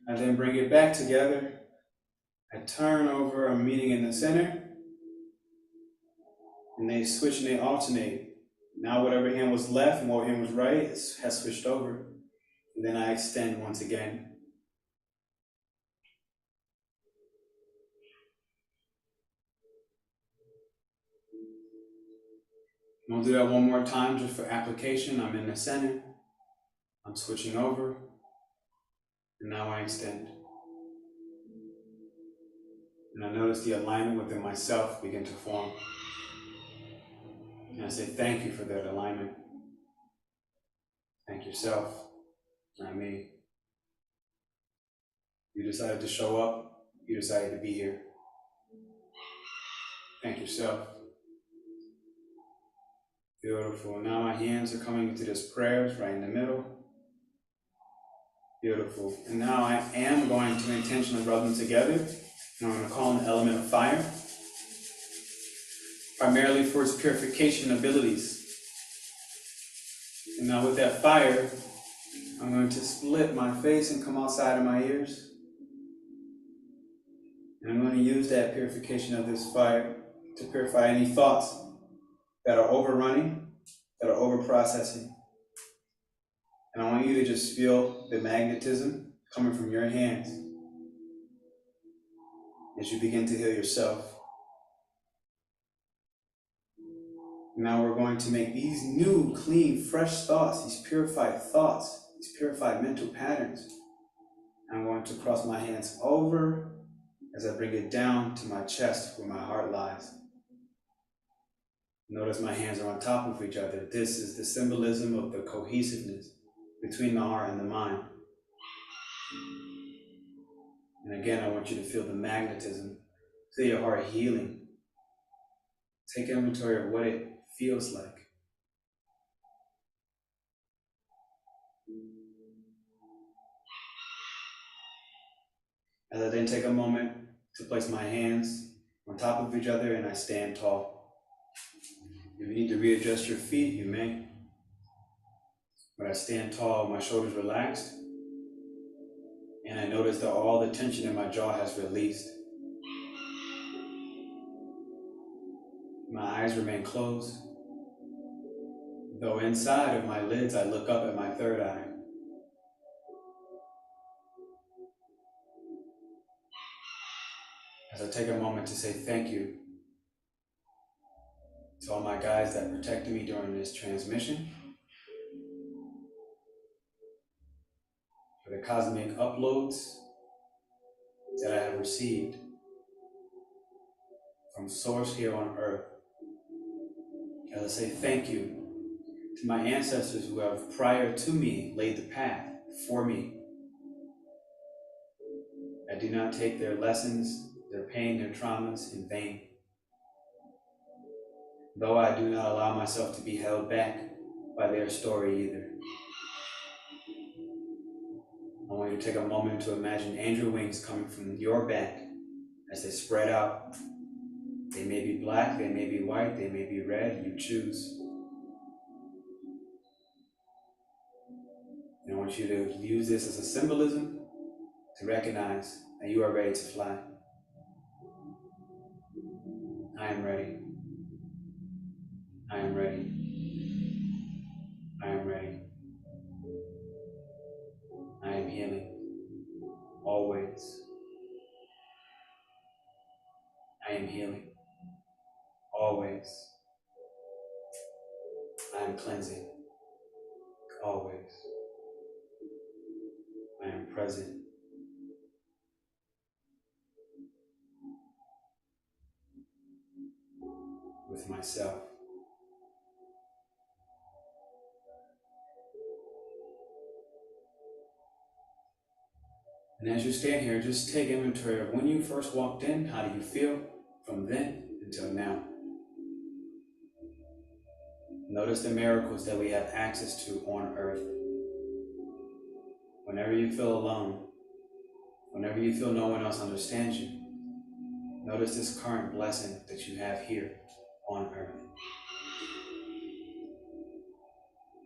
Speaker 1: I then bring it back together. I turn over, I'm meeting in the center. And they switch and they alternate. Now whatever hand was left and what hand was right has switched over. And then I extend once again. And I'll do that one more time just for application. I'm in the center. I'm switching over. And now I extend. And I notice the alignment within myself begin to form. And I say thank you for that alignment. Thank yourself, not me. You decided to show up. You decided to be here. Thank yourself. Beautiful. Now my hands are coming into this prayers right in the middle. Beautiful. And now I am going to intentionally rub them together. And I'm going to call on the element of fire, primarily for its purification abilities. And now with that fire, I'm going to split my face and come outside of my ears. And I'm going to use that purification of this fire to purify any thoughts that are overrunning, that are over-processing. And I want you to just feel the magnetism coming from your hands as you begin to heal yourself. Now we're going to make these new, clean, fresh thoughts, these purified thoughts, these purified mental patterns. I'm going to cross my hands over as I bring it down to my chest where my heart lies. Notice my hands are on top of each other. This is the symbolism of the cohesiveness between the heart and the mind. And again, I want you to feel the magnetism, feel your heart healing, Take inventory of what it feels like. As I then take a moment to place my hands on top of each other and I stand tall. If you need to readjust your feet, you may. But I stand tall, my shoulders relaxed, and I notice that all the tension in my jaw has released. My eyes remain closed, though inside of my lids I look up at my third eye. As I take a moment to say thank you to all my guides that protected me during this transmission, for the cosmic uploads that I have received from Source here on Earth. As I say thank you to my ancestors who have prior to me laid the path for me. I do not take their lessons, their pain, their traumas in vain. Though I do not allow myself to be held back by their story either. I want you to take a moment to imagine angel wings coming from your back as they spread out. They may be black, they may be white, they may be red, you choose. And I want you to use this as a symbolism to recognize that you are ready to fly. I am ready. I am ready. I am ready. I am healing. Always. I am healing. Always. I am cleansing. Always. I am present. With myself. And as you stand here, just take inventory of when you first walked in, how do you feel from then until now? Notice the miracles that we have access to on Earth. Whenever you feel alone, whenever you feel no one else understands you, notice this current blessing that you have here on Earth.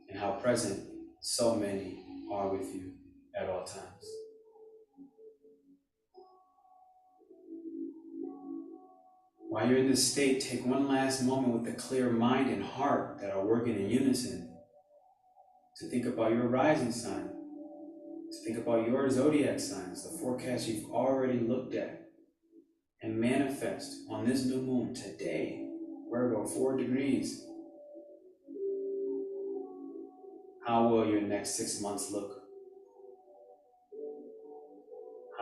Speaker 1: And how present so many are with you at all times. While you're in this state, take one last moment with a clear mind and heart that are working in unison to think about your rising sign, to think about your zodiac signs, the forecast you've already looked at, and manifest on this new moon today, Virgo, 4 degrees. How will your next 6 months look?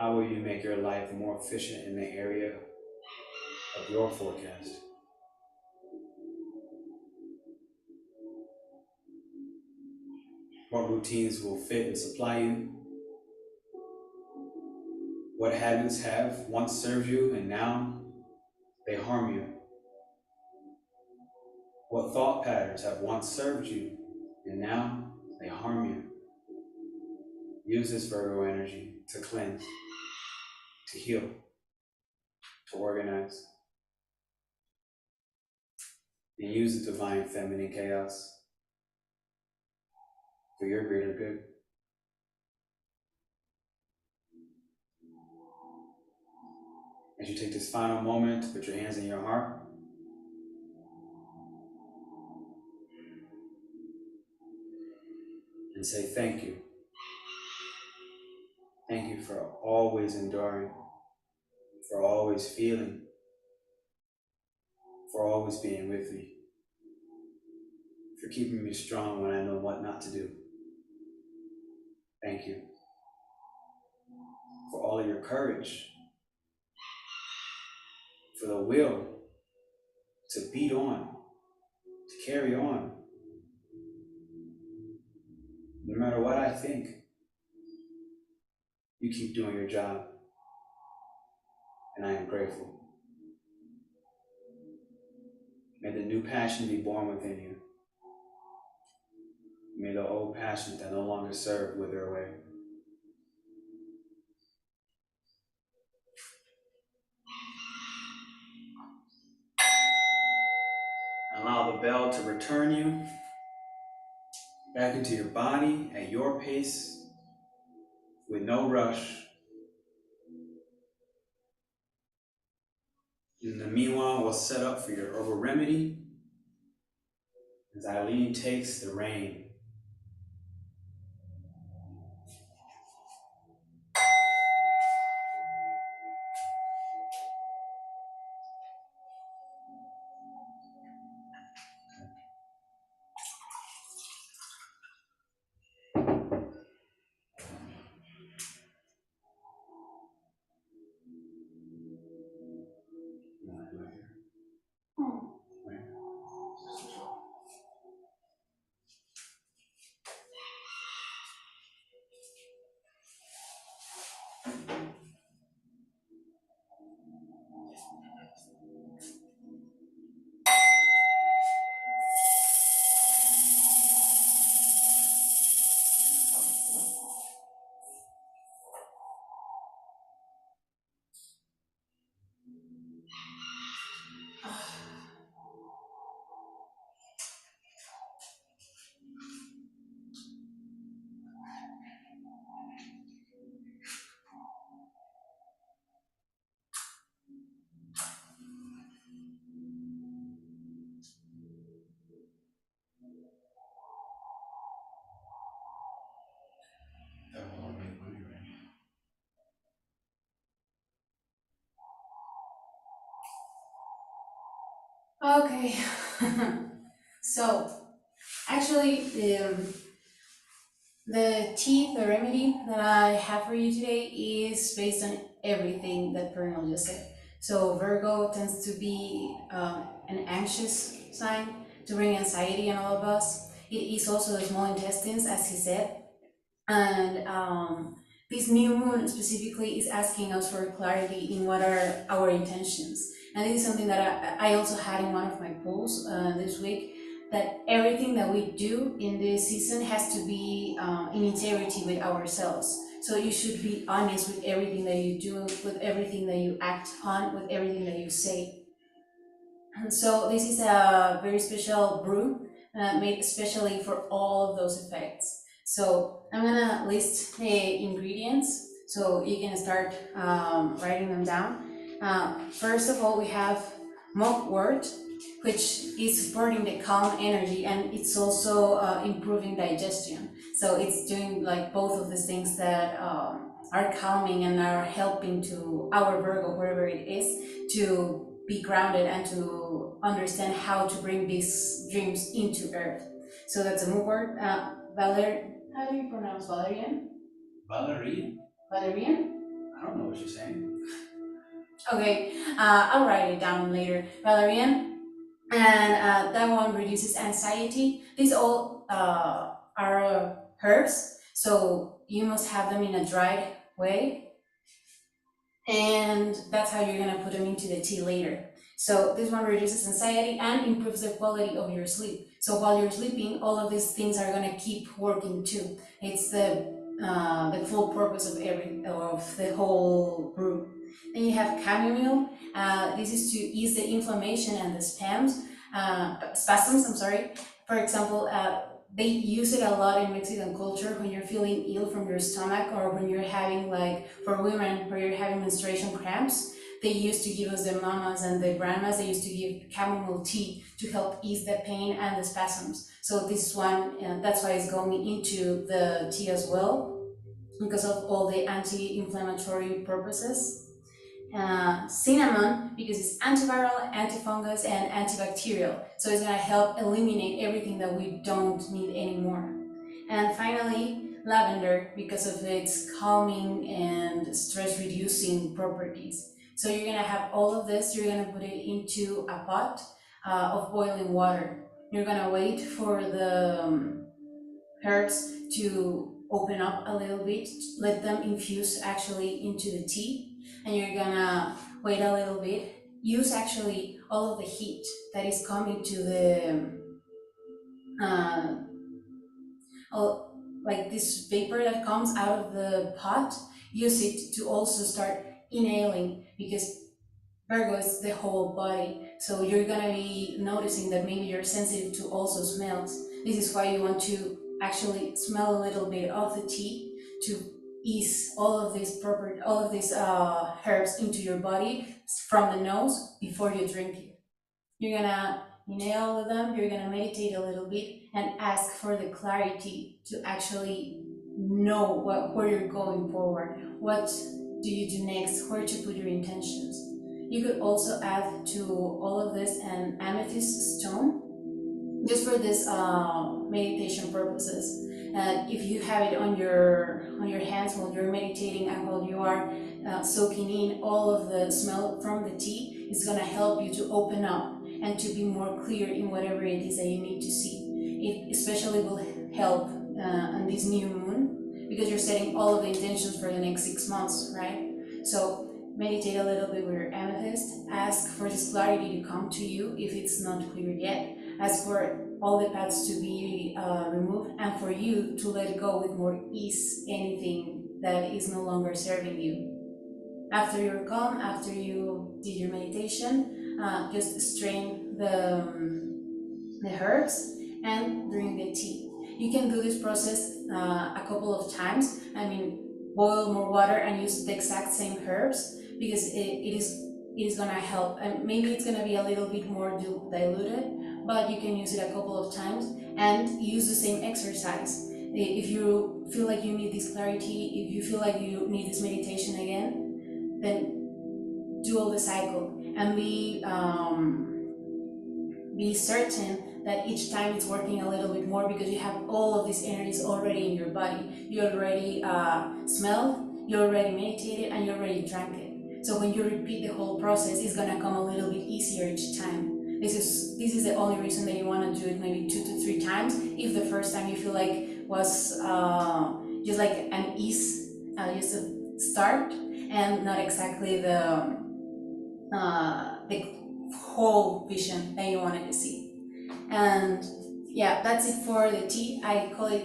Speaker 1: How will you make your life more efficient in the area of your forecast? What routines will fit and supply you? What habits have once served you and now they harm you? What thought patterns have once served you and now they harm you? Use this Virgo energy to cleanse, to heal, to organize. And use the divine feminine chaos for your greater good. As you take this final moment to put your hands in your heart, and say thank you. Thank you for always enduring, for always feeling, for always being with me, for keeping me strong when I know what not to do. Thank you for all of your courage, for the will to beat on, to carry on. No matter what I think, you keep doing your job, and I am grateful. May the new passion be born within you. May the old passions that no longer serve wither away. Allow the bell to return you back into your body at your pace with no rush. In the meanwhile, we'll set up for your herbal remedy as Aileen takes the reign.
Speaker 2: Okay. So, actually, the tea, the remedy that I have for you today is based on everything that Pernell just said. So Virgo tends to be an anxious sign, to bring anxiety in all of us. It is also the small intestines, as he said. And this new moon specifically is asking us for clarity in what are our intentions. And this is something that I also had in one of my polls this week, that everything that we do in this season has to be in integrity with ourselves. So you should be honest with everything that you do, with everything that you act on, with everything that you say. And so this is a very special brew made especially for all of those effects. So I'm gonna list the ingredients so you can start writing them down. First of all, we have mugwort, which is supporting the calm energy, and it's also improving digestion. So it's doing like both of the things that are calming and are helping to our Virgo, wherever it is, to be grounded and to understand how to bring these dreams into earth. So that's a mugwort. How do you pronounce Valerian?
Speaker 1: Valerian?
Speaker 2: Valerian?
Speaker 1: I don't know what you're saying.
Speaker 2: Okay, I'll write it down later. Valerian, and that one reduces anxiety. These all are herbs, so you must have them in a dried way, and that's how you're gonna put them into the tea later. So this one reduces anxiety and improves the quality of your sleep. So while you're sleeping, all of these things are gonna keep working too. It's the full purpose of the whole brew. Then you have chamomile. This is to ease the inflammation and the spasms. I'm sorry. For example, they use it a lot in Mexican culture when you're feeling ill from your stomach, or when you're having, like for women, where you're having menstruation cramps. They used to give us, the mamas and the grandmas, they used to give chamomile tea to help ease the pain and the spasms. So this one, that's why it's going into the tea as well, because of all the anti-inflammatory purposes. Cinnamon, because it's antiviral, antifungus, and antibacterial. So it's gonna help eliminate everything that we don't need anymore. And finally, lavender, because of its calming and stress reducing properties. So you're gonna have all of this, you're gonna put it into a pot of boiling water. You're gonna wait for the herbs to open up a little bit, let them infuse actually into the tea, and you're gonna wait a little bit, use actually all of the heat that is coming to the uh, like this vapor that comes out of the pot, use it to also start inhaling, because Virgo is the whole body. So you're gonna be noticing that maybe you're sensitive to also smells. This is why you want to actually smell a little bit of the tea to ease all of these herbs into your body from the nose before you drink it. You're gonna inhale them, you're gonna meditate a little bit and ask for the clarity to actually know where you're going forward. What do you do next? Where to put your intentions? You could also add to all of this an amethyst stone, just for this meditation purposes. And if you have it on your hands while you're meditating and while you are soaking in all of the smell from the tea, it's gonna help you to open up and to be more clear in whatever it is that you need to see. It especially will help on this new moon, because you're setting all of the intentions for the next 6 months, right? So meditate a little bit with your amethyst, ask for this clarity to come to you if it's not clear yet, ask for all the paths to be removed, and for you to let go with more ease anything that is no longer serving you. After you're calm, after you did your meditation, just strain the herbs and drink the tea. You can do this process a couple of times. I mean, boil more water and use the exact same herbs, because it is gonna help. And maybe it's gonna be a little bit more diluted, but you can use it a couple of times and use the same exercise. If you feel like you need this clarity, if you feel like you need this meditation again, then do all the cycle and be certain that each time it's working a little bit more, because you have all of these energies already in your body. You already smelled, you already meditated, and you already drank it. So when you repeat the whole process, it's gonna come a little bit easier each time. This is the only reason that you want to do it maybe 2 to 3 times. If the first time you feel like was just like an ease, just a start, and not exactly the whole vision that you wanted to see. And yeah, that's it for the tea. I call it,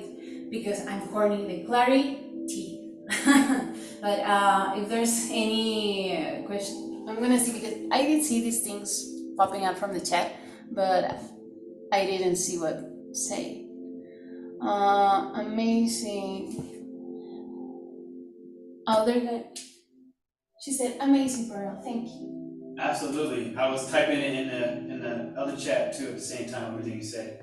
Speaker 2: because I'm corny, the clary tea. But if there's any question, I'm gonna see, because I did see these things popping up from the chat, but I didn't see what to say. Amazing. Oh, they're good. She said, amazing, Pernell, thank you.
Speaker 1: Absolutely. I was typing it in the other chat too at the same time, everything you said.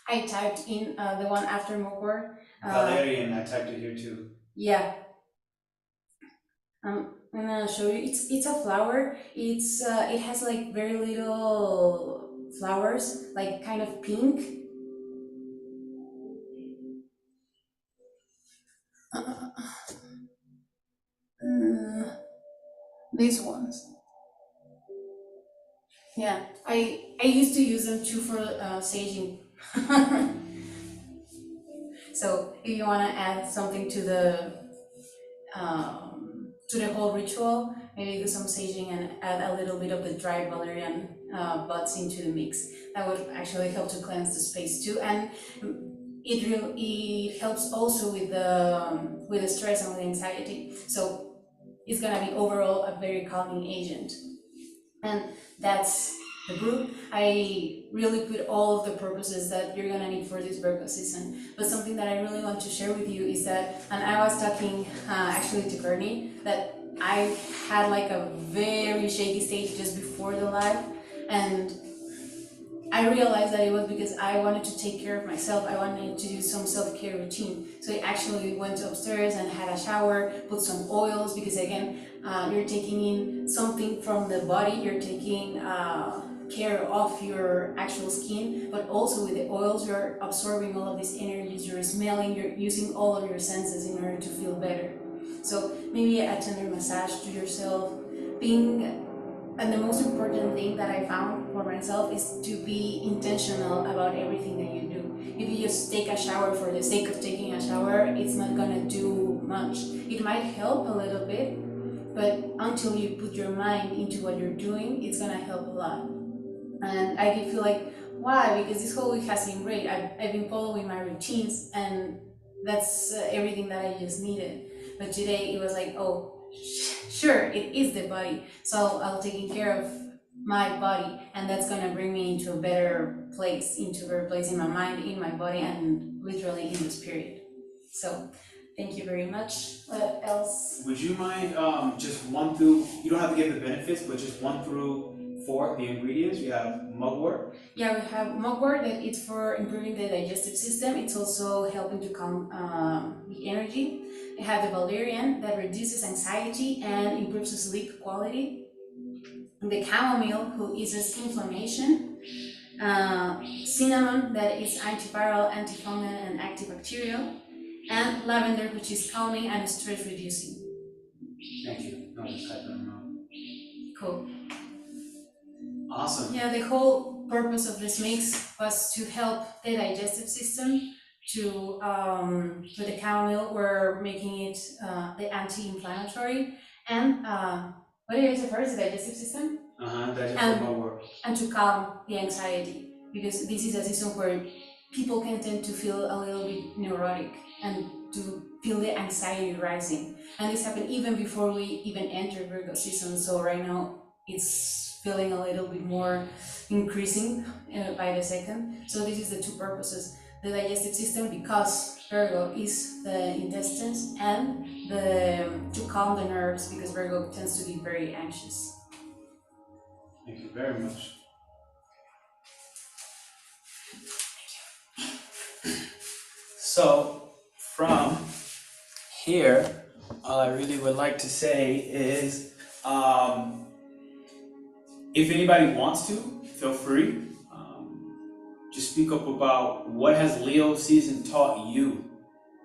Speaker 2: I typed in the one after Mokor.
Speaker 1: Valerian, I typed it here too.
Speaker 2: Yeah. I'm gonna show you. It's a flower. It has like very little flowers, like kind of pink. These ones. Yeah, I used to use them too for saging. So if you want to add something to the whole ritual, maybe do some saging and add a little bit of the dried valerian buds into the mix. That would actually help to cleanse the space too, and it helps also with the stress and with anxiety. So it's gonna be overall a very calming agent. And that's the brew. I really put all of the purposes that you're gonna need for this Virgo season. But something that I really want to share with you is that, and I was talking actually to Bernie, that I had like a very shaky stage just before the live, and I realized that it was because I wanted to take care of myself. I wanted to do some self-care routine. So I actually went upstairs and had a shower, put some oils, because again, you're taking in something from the body, you're taking care of your actual skin, but also with the oils, you're absorbing all of these energies, you're smelling, you're using all of your senses in order to feel better. So maybe a tender massage to yourself, and the most important thing that I found for myself is to be intentional about everything that you do. If you just take a shower for the sake of taking a shower, it's not gonna do much. It might help a little bit, but until you put your mind into what you're doing, it's gonna help a lot. And I can feel like, why? Because this whole week has been great. I've been following my routines, and that's everything that I just needed. But today it was like, oh, sure, it is the body. So I'll taking care of my body, and that's gonna bring me into a better place, into a better place in my mind, in my body, and literally in the spirit. So thank you very much. What else?
Speaker 1: Would you mind just 1 through, you don't have to give the benefits, but just 1 through 4, the ingredients? We have mugwort.
Speaker 2: Yeah, we have mugwort that it's for improving the digestive system. It's also helping to calm the energy. We have the valerian that reduces anxiety and improves the sleep quality. The chamomile, who eases inflammation. Cinnamon, that is antiviral, antifungal, and antibacterial. And lavender, which is calming and stress reducing.
Speaker 1: Thank you. No, just type them out.
Speaker 2: Cool.
Speaker 1: Awesome.
Speaker 2: Yeah, the whole purpose of this mix was to help the digestive system. To for the chamomile, we're making it the anti-inflammatory, and what did I say first? The digestive system.
Speaker 1: Digestive mugwort.
Speaker 2: And to calm the anxiety, because this is a season where people can tend to feel a little bit neurotic and to feel the anxiety rising. And this happened even before we even enter Virgo season. So right now it's feeling a little bit more increasing by the second. So this is the two purposes: the digestive system, because Virgo is the intestines, and to calm the nerves, because Virgo tends to be very anxious.
Speaker 1: Thank you very much. So from here, all I really would like to say is, if anybody wants to, feel free. Just speak up about what has Leo season taught you,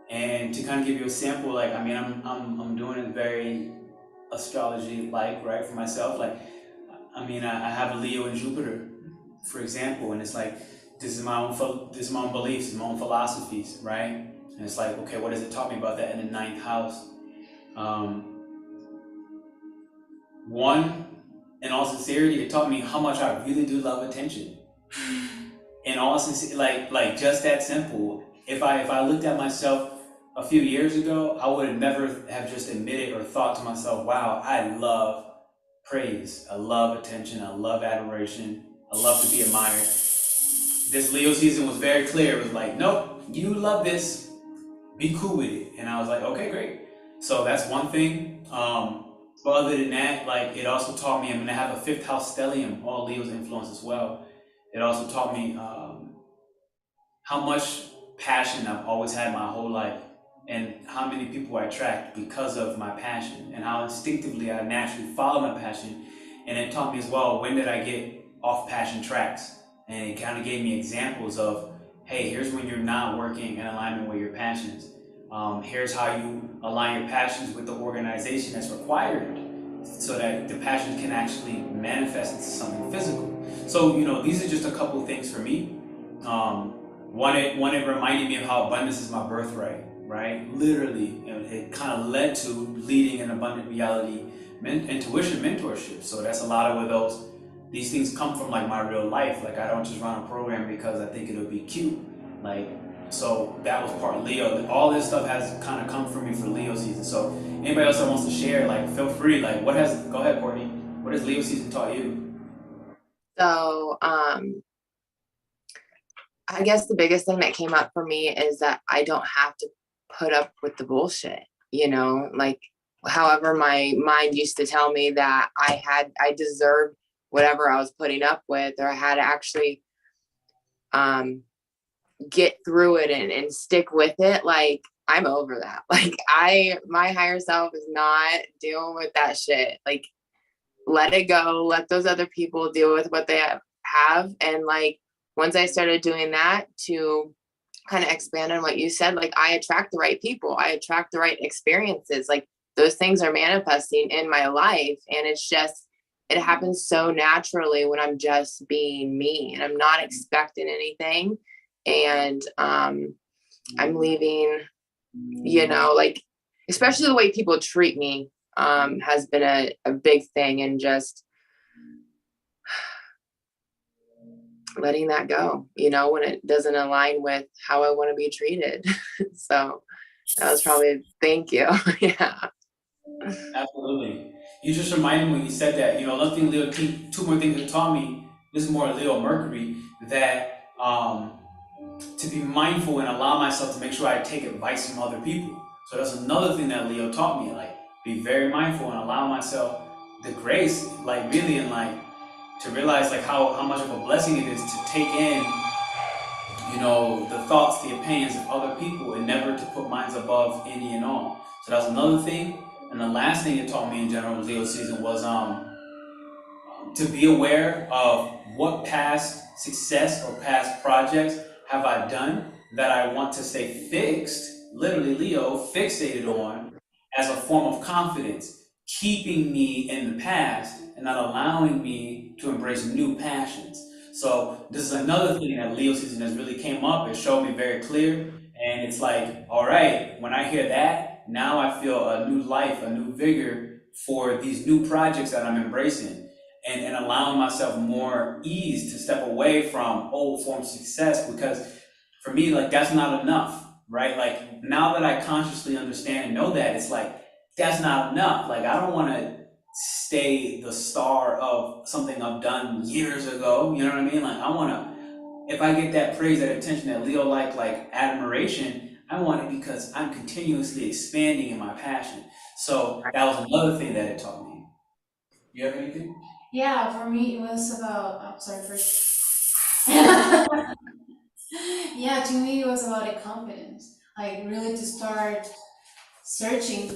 Speaker 1: and to kind of give you a sample. Like, I mean, I'm doing it very astrology-like, right, for myself. Like, I mean, I have Leo and Jupiter, for example, and it's like, this is my own beliefs, my own philosophies, right? And it's like, okay, what has it taught me about that in the 9th house? One, in all sincerity, it taught me how much I really do love attention. In all sincerity, like just that simple. If I looked at myself a few years ago, I would have never have just admitted or thought to myself, wow, I love praise, I love attention, I love admiration, I love to be admired. This Leo season was very clear. It was like, nope, you love this, be cool with it. And I was like, okay, great. So that's one thing. But other than that, like, it also taught me, I mean, I have a 5th house stellium, all Leo's influence as well. It also taught me how much passion I've always had my whole life, and how many people I attract because of my passion, and how instinctively I naturally follow my passion. And it taught me as well, when did I get off passion tracks? And it kind of gave me examples of, hey, here's when you're not working in alignment with your passions. Here's how you align your passions with the organization that's required, so that the passions can actually manifest into something physical. So, these are just a couple things for me. One, it reminded me of how abundance is my birthright, right? Literally, it kind of led to leading an abundant reality, intuition, mentorship. So that's a lot of where these things come from, like my real life. Like, I don't just run a program because I think it'll be cute. Like, so that was part Leo. All this stuff has kind of come from me for Leo season. So anybody else that wants to share, like, feel free. Like, go ahead, Courtney. What has Leo season taught you?
Speaker 3: So, I guess the biggest thing that came up for me is that I don't have to put up with the bullshit, like, however my mind used to tell me that I deserved whatever I was putting up with, or I had to actually get through it and stick with it. Like, I'm over that. Like, my higher self is not dealing with that shit. Like, let it go. Let those other people deal with what they have. And like, once I started doing that, to kind of expand on what you said, like, I attract the right people. I attract the right experiences. Like, those things are manifesting in my life. And it happens so naturally when I'm just being me and I'm not expecting anything. And I'm leaving, like, especially the way people treat me. has been a big thing, and just letting that go, you know, when it doesn't align with how I want to be treated. So that was probably, thank you. Yeah.
Speaker 1: Absolutely. You just reminded me when you said that, you know, another thing Leo, two more things that taught me, this is more Leo Mercury, that to be mindful and allow myself to make sure I take advice from other people. So that's another thing that Leo taught me, like be very mindful and allow myself the grace, like really, and like to realize like how much of a blessing it is to take in, you know, the thoughts, the opinions of other people, and never to put mine above any and all. So that's another thing. And the last thing it taught me in general Leo season was to be aware of what past success or past projects have I done that I want to stay fixed, literally Leo, fixated on as a form of confidence, keeping me in the past and not allowing me to embrace new passions. So this is another thing that Leo season has really came up. It showed me very clear. And it's like, all right, when I hear that, now I feel a new life, a new vigor for these new projects that I'm embracing. And allowing myself more ease to step away from old forms of success, because for me, like that's not enough, right? Like now that I consciously understand and know that, it's like that's not enough. Like I don't want to stay the star of something I've done years ago. You know what I mean? Like I want to, if I get that praise, that attention, that Leo like admiration, I want it because I'm continuously expanding in my passion. So that was another thing that it taught me. You have anything?
Speaker 2: Yeah, for me it was about. I'm sorry first. Yeah, to me it was about a confidence, like really to start searching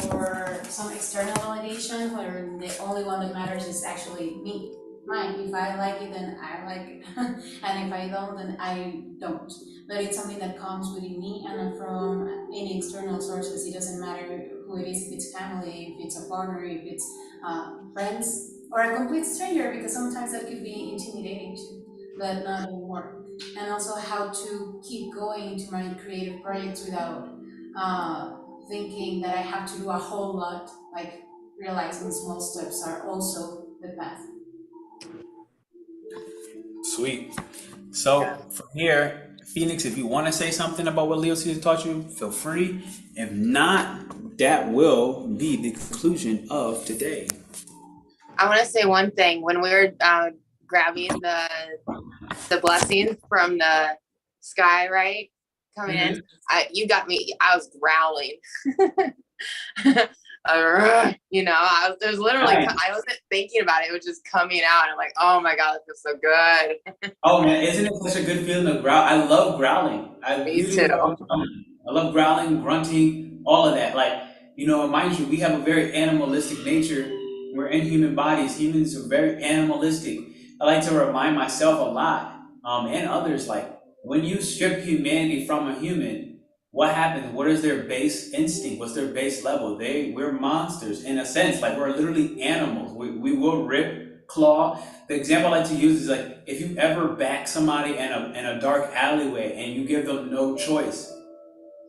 Speaker 2: for some external validation where the only one that matters is actually me. Mine. If I like it, then I like it, and if I don't, then I don't. But it's something that comes within me and not from any external sources. It doesn't matter who it is, if it's family, if it's a partner, if it's friends, or a complete stranger, because sometimes that could be intimidating too, but not anymore. And also how to keep going into my creative projects without thinking that I have to do a whole lot, like realizing small steps are also the path.
Speaker 1: Sweet. So from here, Phoenix, if you want to say something about what Leo season taught you, feel free. If not, that will be the conclusion of today.
Speaker 3: I want to say one thing. When we were grabbing the blessings from the sky, right, coming in, you got me. I was growling. You know, it was literally, I wasn't thinking about it. It was just coming out. I'm like, oh my God, it feels so good.
Speaker 1: Oh man, isn't it such a good feeling to growl? I love growling.
Speaker 3: Me too.
Speaker 1: I love growling, grunting, all of that. Like, you know, mind you, we have a very animalistic nature. We're in human bodies. Humans are very animalistic. I like to remind myself a lot, and others, like when you strip humanity from a human, what happens? What is their base instinct? What's their base level? We're monsters in a sense. Like we're literally animals. We will rip, claw. The example I like to use is like if you ever back somebody in a dark alleyway and you give them no choice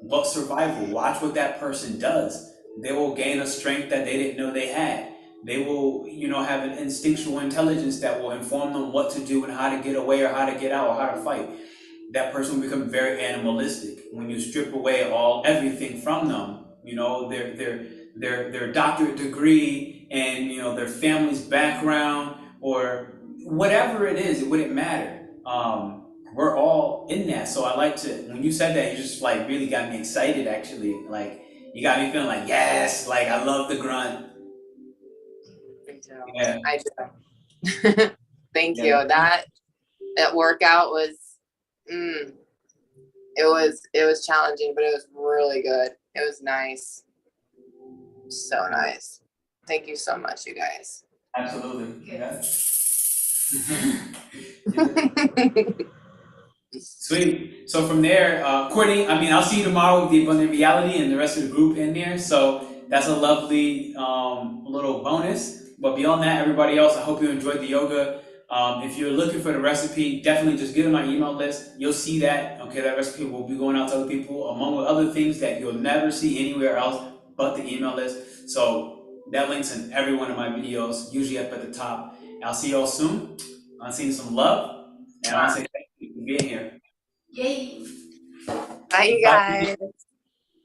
Speaker 1: but survival, watch what that person does. They will gain a strength that they didn't know they had. They will, you know, have an instinctual intelligence that will inform them what to do and how to get away or how to get out or how to fight. That person will become very animalistic when you strip away everything from them. You know, their doctorate degree and you know their family's background or whatever it is, it wouldn't matter. We're all in that. So I like to, when you said that, you just like really got me excited actually. Like you got me feeling like, yes, like I love the grunt.
Speaker 3: Me too.
Speaker 1: Yeah.
Speaker 3: I do. Thank you. That workout was, it was challenging, but it was really good. It was nice. So nice. Thank you so much, you guys.
Speaker 1: Absolutely. Yeah. Sweet. So from there, Courtney, I mean, I'll see you tomorrow with the Abundant Reality and the rest of the group in there. So that's a lovely little bonus. But beyond that, everybody else, I hope you enjoyed the yoga. If you're looking for the recipe, definitely just get on my email list. You'll see that. Okay, that recipe will be going out to other people, among other things that you'll never see anywhere else. but the email list. So that link's in every one of my videos, usually up at the top. I'll see y'all soon. I'm seeing some love, and I'll say thank you for being here.
Speaker 2: Yay!
Speaker 3: Bye, you
Speaker 1: Bye.
Speaker 3: guys.